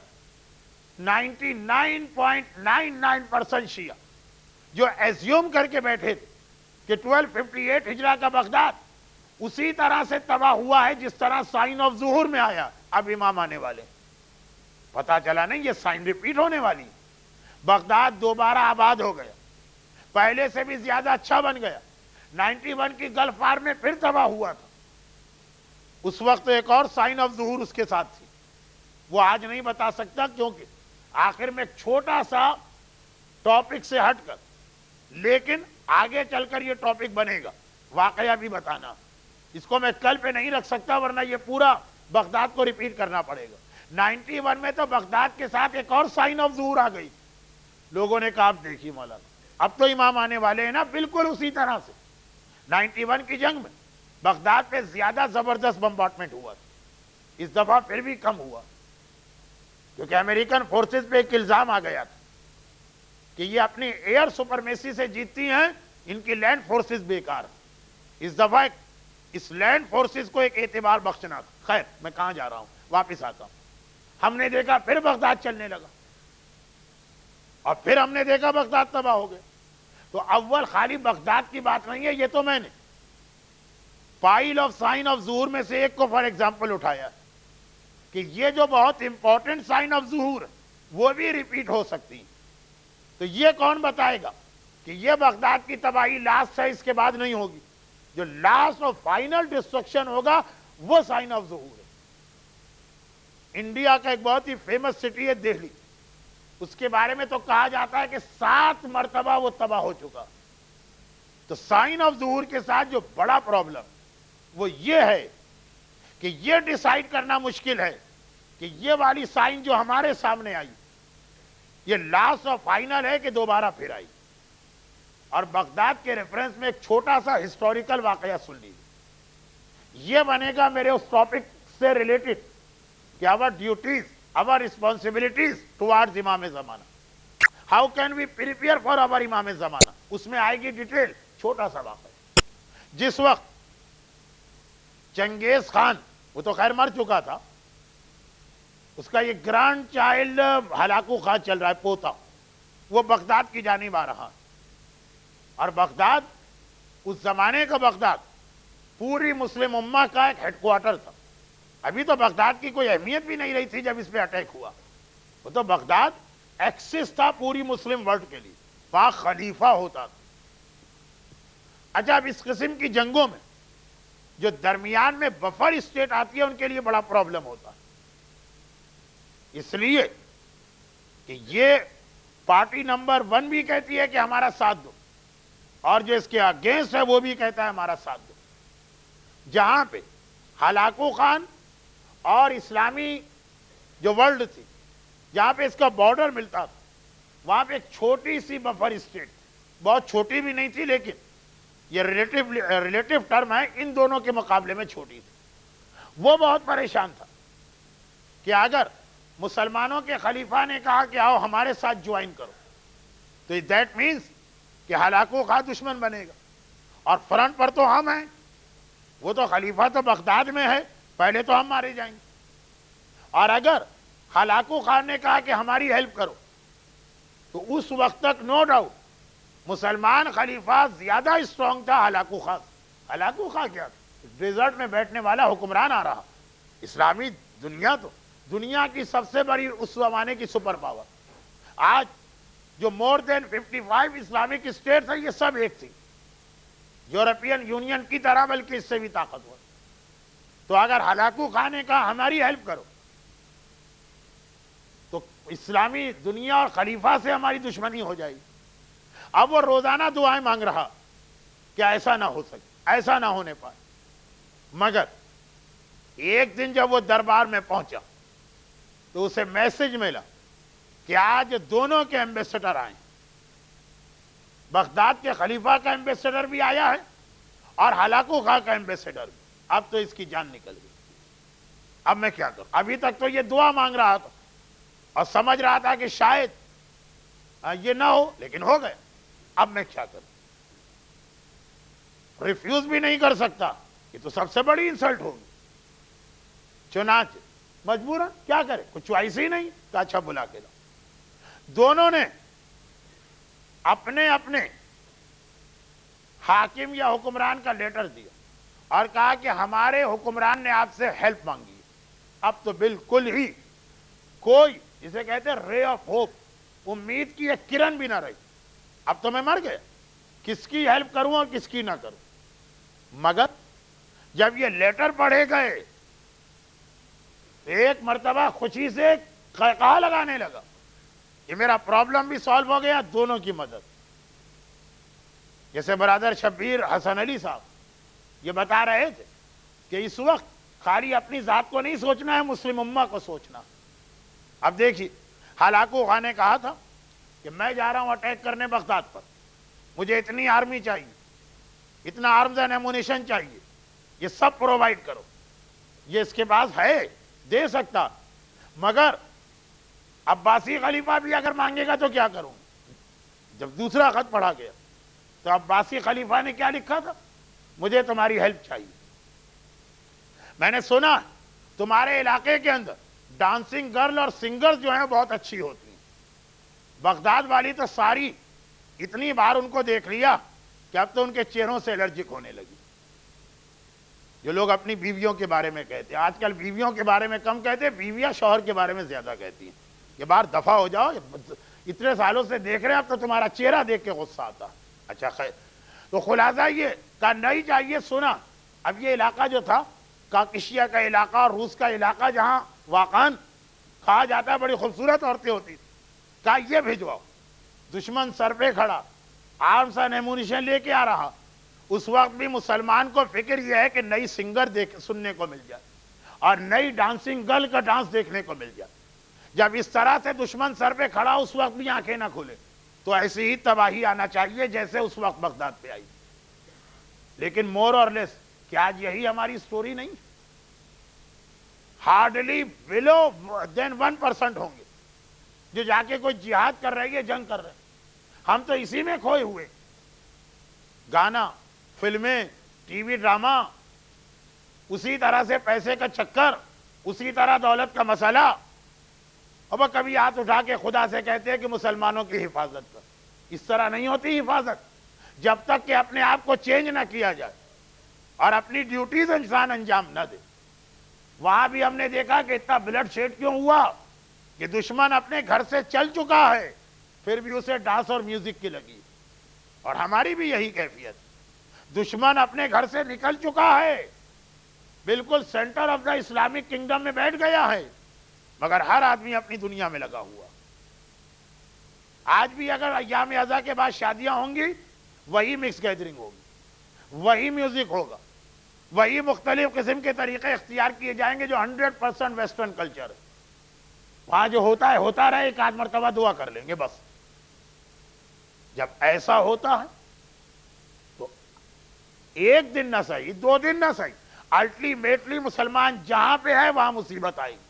99.99% شیعہ جو ایزیوم کر کے بیٹھے تھے کہ 1258 ہجرہ کا بغداد اسی طرح سے تباہ ہوا ہے جس طرح سائن آف ظہور میں آیا, اب امام آنے والے. پتا چلا نہیں یہ سائن ریپیٹ ہونے والی. بغداد دوبارہ آباد ہو گیا, پہلے سے بھی زیادہ اچھا بن گیا. 91 کی گلف وار میں پھر تباہ ہوا تھا, اس وقت ایک اور سائن آف ظہور اس کے ساتھ تھی. وہ آج نہیں بتا سکتا کیونکہ آخر میں ایک چھوٹا سا ٹاپک سے ہٹ کر, لیکن آگے چل کر یہ ٹاپک بنے گا, واقعہ بھی بتانا. اس کو میں کل پہ نہیں رکھ سکتا ورنہ یہ پورا بغداد کو ریپیٹ کرنا پڑے گا. 91 میں تو بغداد کے ساتھ ایک اور سائن آف ظہور آ گئی. لوگوں نے کہا اب دیکھیے مولانا اب تو امام آنے والے ہیں نا, بالکل اسی طرح سے. 91 کی جنگ میں بغداد پہ زیادہ زبردست بمبارٹمنٹ ہوا تھا, اس دفعہ پھر بھی کم ہوا کیونکہ امریکن فورسز پہ ایک الزام آ گیا تھا کہ یہ اپنی ایئر سپرمیسی سے جیتتی ہیں, ان کی لینڈ فورسز بیکار. اس دفعہ اس لینڈ فورسز کو ایک اعتبار بخشنا تھا. خیر میں کہاں جا رہا ہوں, واپس آتا ہوں. ہم نے دیکھا پھر بغداد چلنے لگا اور پھر ہم نے دیکھا بغداد تباہ ہو گئے. تو اول خالی بغداد کی بات نہیں ہے, یہ تو میں نے فائل آف سائن آف ظہور میں سے ایک کو فار ایگزامپل اٹھایا کہ یہ جو بہت امپورٹنٹ سائن آف ظہور وہ بھی ریپیٹ ہو سکتی. تو یہ کون بتائے گا کہ یہ بغداد کی تباہی لاسٹ ہے, اس کے بعد نہیں ہوگی. جو لاسٹ اور فائنل ڈسٹرکشن ہوگا وہ سائن آف ظہور ہے. انڈیا کا ایک بہت ہی فیمس سٹی ہے دہلی, اس کے بارے میں تو کہا جاتا ہے کہ 7 مرتبہ وہ تباہ ہو چکا. تو سائن آف ظہور کے ساتھ جو بڑا پرابلم وہ یہ ہے کہ یہ ڈیسائیڈ کرنا مشکل ہے کہ یہ والی سائن جو ہمارے سامنے آئی یہ لاسٹ اور فائنل ہے کہ دوبارہ پھر آئی. اور بغداد کے ریفرنس میں ایک چھوٹا سا ہسٹوریکل واقعہ سن لیجیے, یہ بنے گا میرے اس ٹاپک سے ریلیٹڈ کہ our duties, our responsibilities towards امام زمانہ. How can we prepare for our امام زمانہ, اس میں آئے گی ڈیٹیل. چھوٹا سا واقعہ, جس وقت چنگیز خان, وہ تو خیر مر چکا تھا, اس کا یہ گرانڈ چائلڈ ہلاکو خان چل رہا ہے, پوتا, وہ بغداد کی جانب آ رہا. اور بغداد اس زمانے کا بغداد پوری مسلم امہ کا ایک ہیڈ کوارٹر تھا. ابھی تو بغداد کی کوئی اہمیت بھی نہیں رہی تھی جب اس پہ اٹیک ہوا. وہ تو بغداد ایکسس تھا پوری مسلم ورلڈ کے لیے, وہاں خلیفہ ہوتا تھا. اچھا, اب اس قسم کی جنگوں میں جو درمیان میں بفر اسٹیٹ آتی ہے ان کے لیے بڑا پرابلم ہوتا ہے, اس لیے کہ یہ پارٹی نمبر 1 بھی کہتی ہے کہ ہمارا ساتھ دو, اور جو اس کے اگینسٹ ہے وہ بھی کہتا ہے ہمارا ساتھ دو. جہاں پہ ہلاکو خان اور اسلامی جو ورلڈ تھی, جہاں پہ اس کا بارڈر ملتا تھا, وہاں پہ ایک چھوٹی سی بفر اسٹیٹ, بہت چھوٹی بھی نہیں تھی لیکن یہ ریلیٹو ٹرم ہے, ان دونوں کے مقابلے میں چھوٹی تھی. وہ بہت پریشان تھا کہ اگر مسلمانوں کے خلیفہ نے کہا کہ آؤ ہمارے ساتھ جوائن کرو تو دیٹ مینس کہ ہلاکو خان دشمن بنے گا, اور فرنٹ پر تو ہم ہیں, وہ تو خلیفہ تو بغداد میں ہے, پہلے تو ہم مارے جائیں گے. اور اگر ہلاکو خان نے کہا کہ ہماری ہیلپ کرو تو اس وقت تک نو ڈاؤٹ مسلمان خلیفہ زیادہ اسٹرانگ تھا ہلاکو خاص. ہلاکو خاص کیا تھا؟ ڈیزرٹ میں بیٹھنے والا حکمران آ رہا. اسلامی دنیا تو دنیا کی سب سے بڑی اس زمانے کی سپر پاور. آج جو مور دین 55 اسلامک اسٹیٹس ہیں یہ سب ایک تھی, یورپین یونین کی طرح بلکہ اس سے بھی طاقتور. تو اگر ہلاکو خان نے کہا ہماری ہیلپ کرو تو اسلامی دنیا اور خلیفہ سے ہماری دشمنی ہو جائے گی. اب وہ روزانہ دعائیں مانگ رہا کہ ایسا نہ ہو سکے, ایسا نہ ہونے پائے. مگر ایک دن جب وہ دربار میں پہنچا تو اسے میسج ملا کہ آج دونوں کے ایمبیسڈر آئے. بغداد کے خلیفہ کا ایمبیسڈر بھی آیا ہے اور ہلاکو خان کا ایمبیسڈر بھی. اب تو اس کی جان نکل گئی. اب میں کیا کروں؟ ابھی تک تو یہ دعا مانگ رہا تھا اور سمجھ رہا تھا کہ شاید یہ نہ ہو, لیکن ہو گئے. اب میں کیا کروں؟ ریفیوز بھی نہیں کر سکتا, یہ تو سب سے بڑی انسلٹ ہوگی. چنانچہ مجبوراً کیا کرے, کچھ چوائس ہی نہیں. تو اچھا بلا کے لاؤ. دونوں نے اپنے اپنے حاکم یا حکمران کا لیٹر دیا اور کہا کہ ہمارے حکمران نے آپ سے ہیلپ مانگی ہے. اب تو بالکل ہی کوئی جسے کہتے ہیں رے آف ہوپ, امید کی ایک کرن بھی نہ رہی. اب تو میں مر گیا, کس کی ہیلپ کروں اور کس کی نہ کروں. مگر جب یہ لیٹر پڑھے گئے ایک مرتبہ خوشی سے قہقہہ لگانے لگا کہ میرا پرابلم بھی سالو ہو گیا, دونوں کی مدد. جیسے برادر شبیر حسن علی صاحب یہ بتا رہے تھے کہ اس وقت خالی اپنی ذات کو نہیں سوچنا ہے, مسلم امہ کو سوچنا. اب دیکھیے ہلاکو خان نے کہا تھا کہ میں جا رہا ہوں اٹیک کرنے بغداد پر, مجھے اتنی آرمی چاہیے, اتنا آرمز اینڈ ایمونیشن چاہیے, یہ سب پرووائڈ کرو. یہ اس کے پاس ہے, دے سکتا. مگر عباسی خلیفہ بھی اگر مانگے گا تو کیا کروں؟ جب دوسرا خط پڑھا گیا تو عباسی خلیفہ نے کیا لکھا تھا؟ مجھے تمہاری ہیلپ چاہیے. میں نے سنا تمہارے علاقے کے اندر ڈانسنگ گرل اور سنگرز جو ہیں بہت اچھی ہوتی ہیں. بغداد والی تو ساری اتنی بار ان کو دیکھ لیا کہ اب تو ان کے چہروں سے الرجک ہونے لگی. جو لوگ اپنی بیویوں کے بارے میں کہتے ہیں, آج کل بیویوں کے بارے میں کم کہتے ہیں, بیویاں شوہر کے بارے میں زیادہ کہتی ہیں کہ باہر دفع ہو جاؤ, اتنے سالوں سے دیکھ رہے ہیں, اب تو تمہارا چہرہ دیکھ کے غصہ آتا. اچھا خیر, تو خلاصہ یہ کہ نہیں چاہیے. سنا اب یہ علاقہ جو تھا کاکشیا کا علاقہ اور روس کا علاقہ جہاں واقعاً کہا جاتا ہے بڑی خوبصورت عورتیں ہوتی تھی, کہا یہ بھیجواؤ. دشمن سر پہ کھڑا, آرمز اینڈ ایمونیشن لے کے آ رہا. اس وقت بھی مسلمان کو فکر یہ ہے کہ نئی سنگر سننے کو مل جائے اور نئی ڈانسنگ گرل کا ڈانس دیکھنے کو مل جائے. جب اس طرح سے دشمن سر پہ کھڑا اس وقت بھی آنکھیں نہ کھولے تو ایسی ہی تباہی آنا چاہیے جیسے اس وقت بغداد پہ آئی. لیکن مور اور لیس کیا آج یہی ہماری سٹوری نہیں؟ ہارڈلی بلو دین 1% ہوں گے جو جا کے کوئی جہاد کر رہے ہیں, جنگ کر رہے ہیں. ہم تو اسی میں کھوئے ہوئے. گانا, فلمیں, ٹی وی ڈرامہ, اسی طرح سے پیسے کا چکر, اسی طرح دولت کا مسئلہ. اب کبھی ہاتھ اٹھا کے خدا سے کہتے ہیں کہ مسلمانوں کی حفاظت کر. اس طرح نہیں ہوتی حفاظت جب تک کہ اپنے آپ کو چینج نہ کیا جائے اور اپنی ڈیوٹیز انسان انجام نہ دے. وہاں بھی ہم نے دیکھا کہ اتنا بلڈ شیڈ کیوں ہوا کہ دشمن اپنے گھر سے چل چکا ہے پھر بھی اسے ڈانس اور میوزک کی لگی. اور ہماری بھی یہی کیفیت. دشمن اپنے گھر سے نکل چکا ہے, بالکل centre of the Islamic kingdom میں بیٹھ گیا ہے, مگر ہر آدمی اپنی دنیا میں لگا ہوا. آج بھی اگر ایام ازا کے بعد شادیاں ہوں گی وہی مکس گیدرنگ ہوگی, وہی میوزک ہوگا, وہی مختلف قسم کے طریقے اختیار کیے جائیں گے جو 100% ویسٹرن کلچر ہے. وہاں جو ہوتا ہے ہوتا رہے, ایک آدھ مرتبہ دعا کر لیں گے بس. جب ایسا ہوتا ہے تو ایک دن نہ صحیح, 2 دن نہ صحیح, الٹیمیٹلی مسلمان جہاں پہ ہے وہاں مصیبت آئے گی,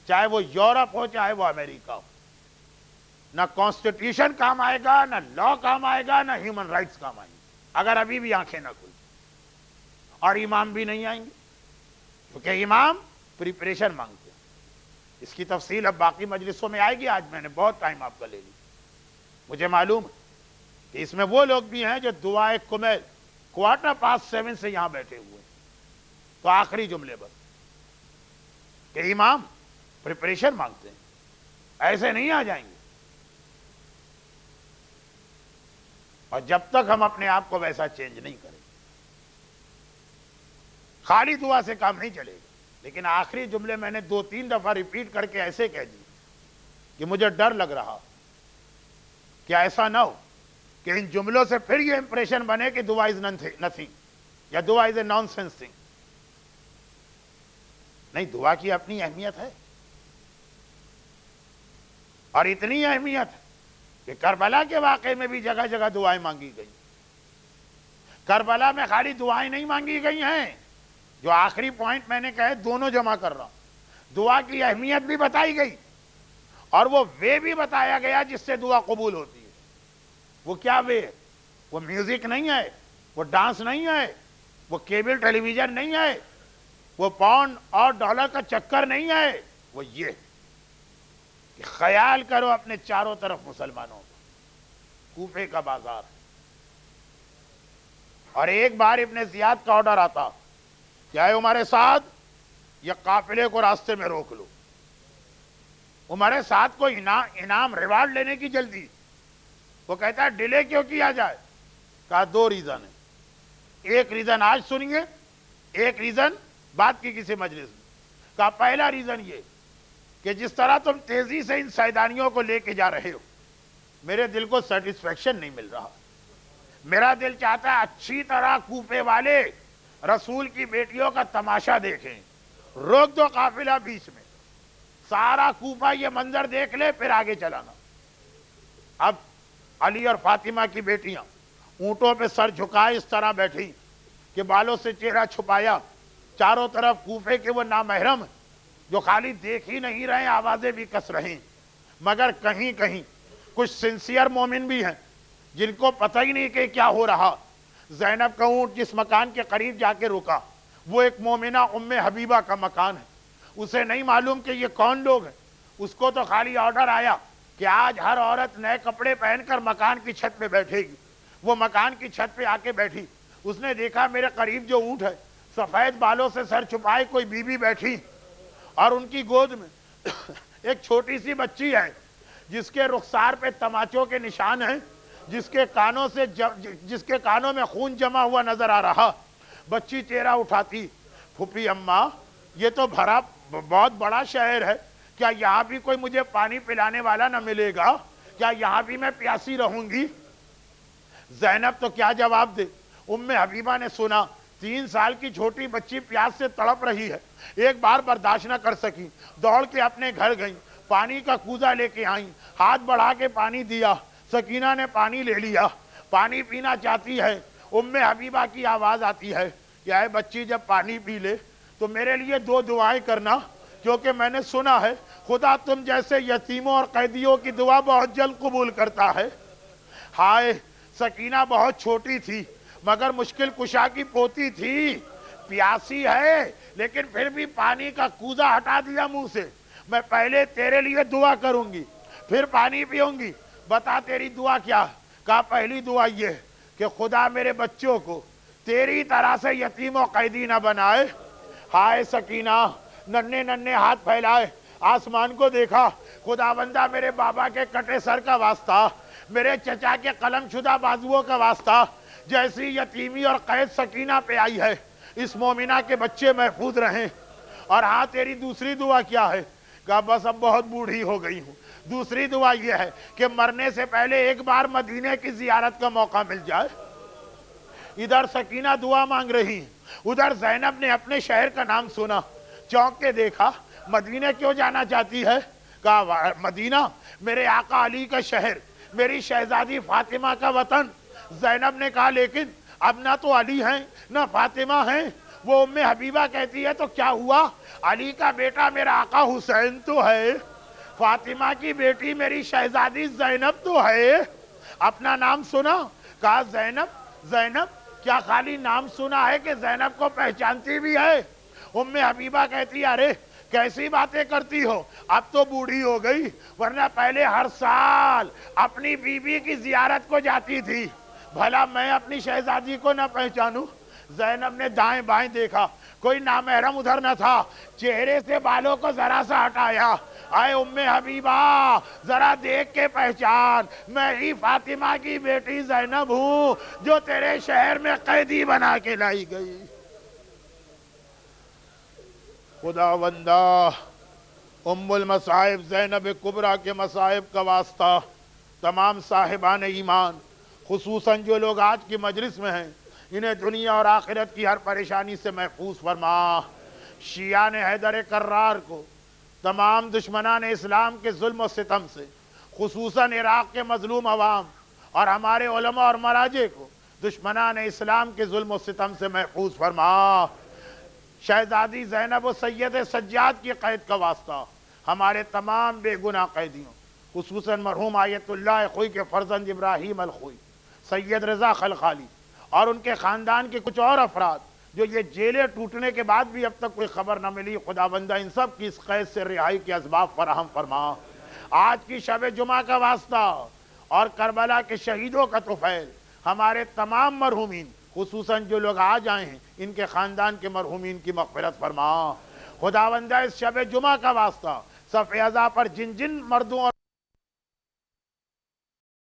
چاہے وہ یورپ ہو چاہے وہ امریکہ ہو. نہ کانسٹیٹیوشن کام آئے گا, نہ لا کام آئے گا, نہ ہیومن رائٹس کام آئیں گے اگر ابھی بھی آنکھیں نہ کھلیں. اور امام بھی نہیں آئیں گے کیونکہ امام پریپریشن مانگتے ہیں. اس کی تفصیل اب باقی مجلسوں میں آئے گی, آج میں نے بہت ٹائم آپ کا لے لی. مجھے معلوم ہے کہ اس میں وہ لوگ بھی ہیں جو دعائے کمیل 7:15 سے یہاں بیٹھے ہوئے ہیں. تو آخری جملے بس کہ امام پریپریشن مانگتے ہیں, ایسے نہیں آ جائیں گے. اور جب تک ہم اپنے آپ کو ویسا چینج نہیں کریں, خالی دعا سے کام نہیں چلے گا. لیکن آخری جملے میں نے 2-3 دفعہ ریپیٹ کر کے ایسے کہہ دی کہ مجھے ڈر لگ رہا کہ ایسا نہ ہو کہ ان جملوں سے پھر یہ امپریشن بنے کہ دعا از نتھنگ یا دعا از اے نان سینس تھنگ. نہیں, دعا کی اپنی اہمیت ہے, اور اتنی اہمیت ہے کہ کربلا کے واقعے میں بھی جگہ جگہ دعائیں مانگی گئی. کربلا میں خالی دعائیں نہیں مانگی گئی ہیں, جو آخری پوائنٹ میں نے کہے دونوں جمع کر رہا ہوں. دعا کی اہمیت بھی بتائی گئی اور وہ وے بھی بتایا گیا جس سے دعا قبول ہوتی ہے. وہ کیا وے ہے؟ وہ میوزک نہیں ہے, وہ ڈانس نہیں ہے, وہ کیبل ٹیلی ویژن نہیں ہے, وہ پاؤنڈ اور ڈالر کا چکر نہیں ہے. وہ یہ کہ خیال کرو اپنے چاروں طرف مسلمانوں کا, کوفے کا بازار ہے, اور ایک بار ابن زیاد کا آرڈر آتا کہ آئے عمر سعد یہ قافلے کو راستے میں روک لو. عمر سعد کو انعام ریوارڈ لینے کی جلدی. وہ کہتا ہے ڈیلے کیوں کیا جائے؟ کہا 2 ریزن ہیں. ایک ریزن آج سنیے, ایک ریزن بات کی کسی مجلس میں. کہا پہلا ریزن یہ کہ جس طرح تم تیزی سے ان سیدانیوں کو لے کے جا رہے ہو, میرے دل کو سیٹسفیکشن نہیں مل رہا. میرا دل چاہتا ہے اچھی طرح کوفے والے رسول کی بیٹیوں کا تماشا دیکھیں. روک دو قافلہ بیچ میں, سارا کوفہ یہ منظر دیکھ لے, پھر آگے چلانا. اب علی اور فاطمہ کی بیٹیاں اونٹوں پہ سر جھکائے اس طرح بیٹھی کہ بالوں سے چہرہ چھپایا, چاروں طرف کوفے کے وہ نامحرم جو خالی دیکھ ہی نہیں رہے, آوازیں بھی کس رہے ہیں. مگر کہیں کہیں کچھ سنسیئر مومن بھی ہیں جن کو پتہ ہی نہیں کہ کیا ہو رہا. زینب کا اونٹ جس مکان کے قریب جا کے رکا, وہ ایک مومنہ ام حبیبہ کا مکان ہے. اسے نہیں معلوم کہ یہ کون لوگ ہیں. اس کو تو خالی آرڈر آیا کہ آج ہر عورت نئے کپڑے پہن کر مکان کی چھت پہ بیٹھے گی. وہ مکان کی چھت پہ آ کے بیٹھی. اس نے دیکھا میرے قریب جو اونٹ ہے, سفید بالوں سے سر چھپائے کوئی بیوی بیٹھی, اور ان کی گود میں ایک چھوٹی سی بچی ہے جس کے رخسار پہ تماچوں کے نشان ہیں, جس کے کانوں میں خون جمع ہوا نظر آ رہا. بچی چہرہ اٹھاتی, پھوپھی اماں یہ تو بھرا بہت بڑا شہر ہے, کیا یہاں بھی کوئی مجھے پانی پلانے والا نہ ملے گا؟ کیا یہاں بھی میں پیاسی رہوں گی؟ زینب تو کیا جواب دے. ام حبیبہ نے سنا 3 سال کی چھوٹی بچی پیاس سے تڑپ رہی ہے, ایک بار برداشت نہ کر سکی, دوڑ کے اپنے گھر گئیں, پانی کا کوزہ لے کے آئیں, ہاتھ بڑھا کے پانی دیا. سکینہ نے پانی لے لیا, پانی پینا چاہتی ہے. ام حبیبہ کی آواز آتی ہے کہ اے بچی جب پانی پی لے تو میرے لیے 2 دعائیں کرنا, کیونکہ میں نے سنا ہے خدا تم جیسے یتیموں اور قیدیوں کی دعا بہت جلد قبول کرتا ہے. ہائے, سکینہ بہت چھوٹی تھی مگر مشکل کشا کی پوتی تھی, پیاسی ہے لیکن پھر بھی پانی کا کوزہ ہٹا دیا منہ سے. میں پہلے تیرے لیے دعا کروں گی, پھر پانی پیوں گی. بتا تیری دعا کیا؟ کہا پہلی دعا یہ کہ خدا میرے بچوں کو تیری طرح سے یتیم و قیدی نہ بنائے. ہائے سکینہ ننھے ننھے ہاتھ پھیلائے, آسمان کو دیکھا, خدا بندہ میرے بابا کے کٹے سر کا واسطہ, میرے چچا کے قلم شدہ بازوؤں کا واسطہ, جیسی یتیمی اور قید سکینہ پہ آئی ہے اس مومنہ کے بچے محفوظ رہیں. اور ہاں تیری دوسری دعا کیا ہے؟ کہا بس اب بہت بوڑھی ہو گئی ہوں, دوسری دعا یہ ہے کہ مرنے سے پہلے ایک بار مدینے کی زیارت کا موقع مل جائے. ادھر سکینہ دعا مانگ رہی, ادھر زینب نے اپنے شہر کا نام سنا, چونک کے دیکھا. مدینے کیوں جانا چاہتی ہے؟ کہا مدینہ میرے آقا علی کا شہر, میری شہزادی فاطمہ کا وطن. زینب نے کہا لیکن اب نہ تو علی ہیں نہ فاطمہ ہیں. وہ ام حبیبہ کہتی ہے تو کیا ہوا؟ علی کا بیٹا میرا آقا حسین تو ہے, فاطمہ کی بیٹی میری شہزادی زینب تو ہے. اپنا نام سنا؟ کہا زینب. زینب کیا خالی نام سنا ہے کہ زینب کو پہچانتی بھی ہے؟ ام حبیبہ کہتی ہے ارے کیسی باتیں کرتی ہو، اب تو بوڑھی ہو گئی، ورنہ پہلے ہر سال اپنی بیوی کی زیارت کو جاتی تھی۔ بھلا میں اپنی شہزادی کو نہ پہچانوں؟ زینب نے دائیں بائیں دیکھا، کوئی نامحرم ادھر نہ تھا، چہرے سے بالوں کو ذرا سا ہٹایا، اے ام حبیبہ ذرا دیکھ کے پہچان، میں ہی فاطمہ کی بیٹی زینب ہوں جو تیرے شہر میں قیدی بنا کے لائی گئی۔ خداوندہ ام المصائب زینب کبریٰ کے مصائب کا واسطہ تمام صاحبان ایمان، خصوصاً جو لوگ آج کی مجلس میں ہیں، انہیں دنیا اور آخرت کی ہر پریشانی سے محفوظ فرما۔ شیعان حیدر کرار کو تمام دشمنان اسلام کے ظلم و ستم سے، خصوصاً عراق کے مظلوم عوام اور ہمارے علماء اور مراجع کو دشمنان اسلام کے ظلم و ستم سے محفوظ فرما۔ شہزادی زینب و سید سجاد کی قید کا واسطہ ہمارے تمام بے گناہ قیدیوں، خصوصاً مرحوم آیت اللہ خوئی کے فرزند ابراہیم الخوئی، سید رضا خلخالی اور ان کے خاندان کے کچھ اور افراد جو یہ جیلیں ٹوٹنے کے بعد بھی اب تک کوئی خبر نہ ملی، خداوندہ ان سب کی اس قید سے رہائی کے اسباب فراہم فرما۔ آج کی شب جمعہ کا واسطہ اور کربلا کے شہیدوں کا طفیل ہمارے تمام مرحومین، خصوصاً جو لوگ آج آئے ہیں، ان کے خاندان کے مرحومین کی مغفرت فرما۔ خداوندہ اس شب جمعہ کا واسطہ صف اعضاء پر جن جن مردوں اور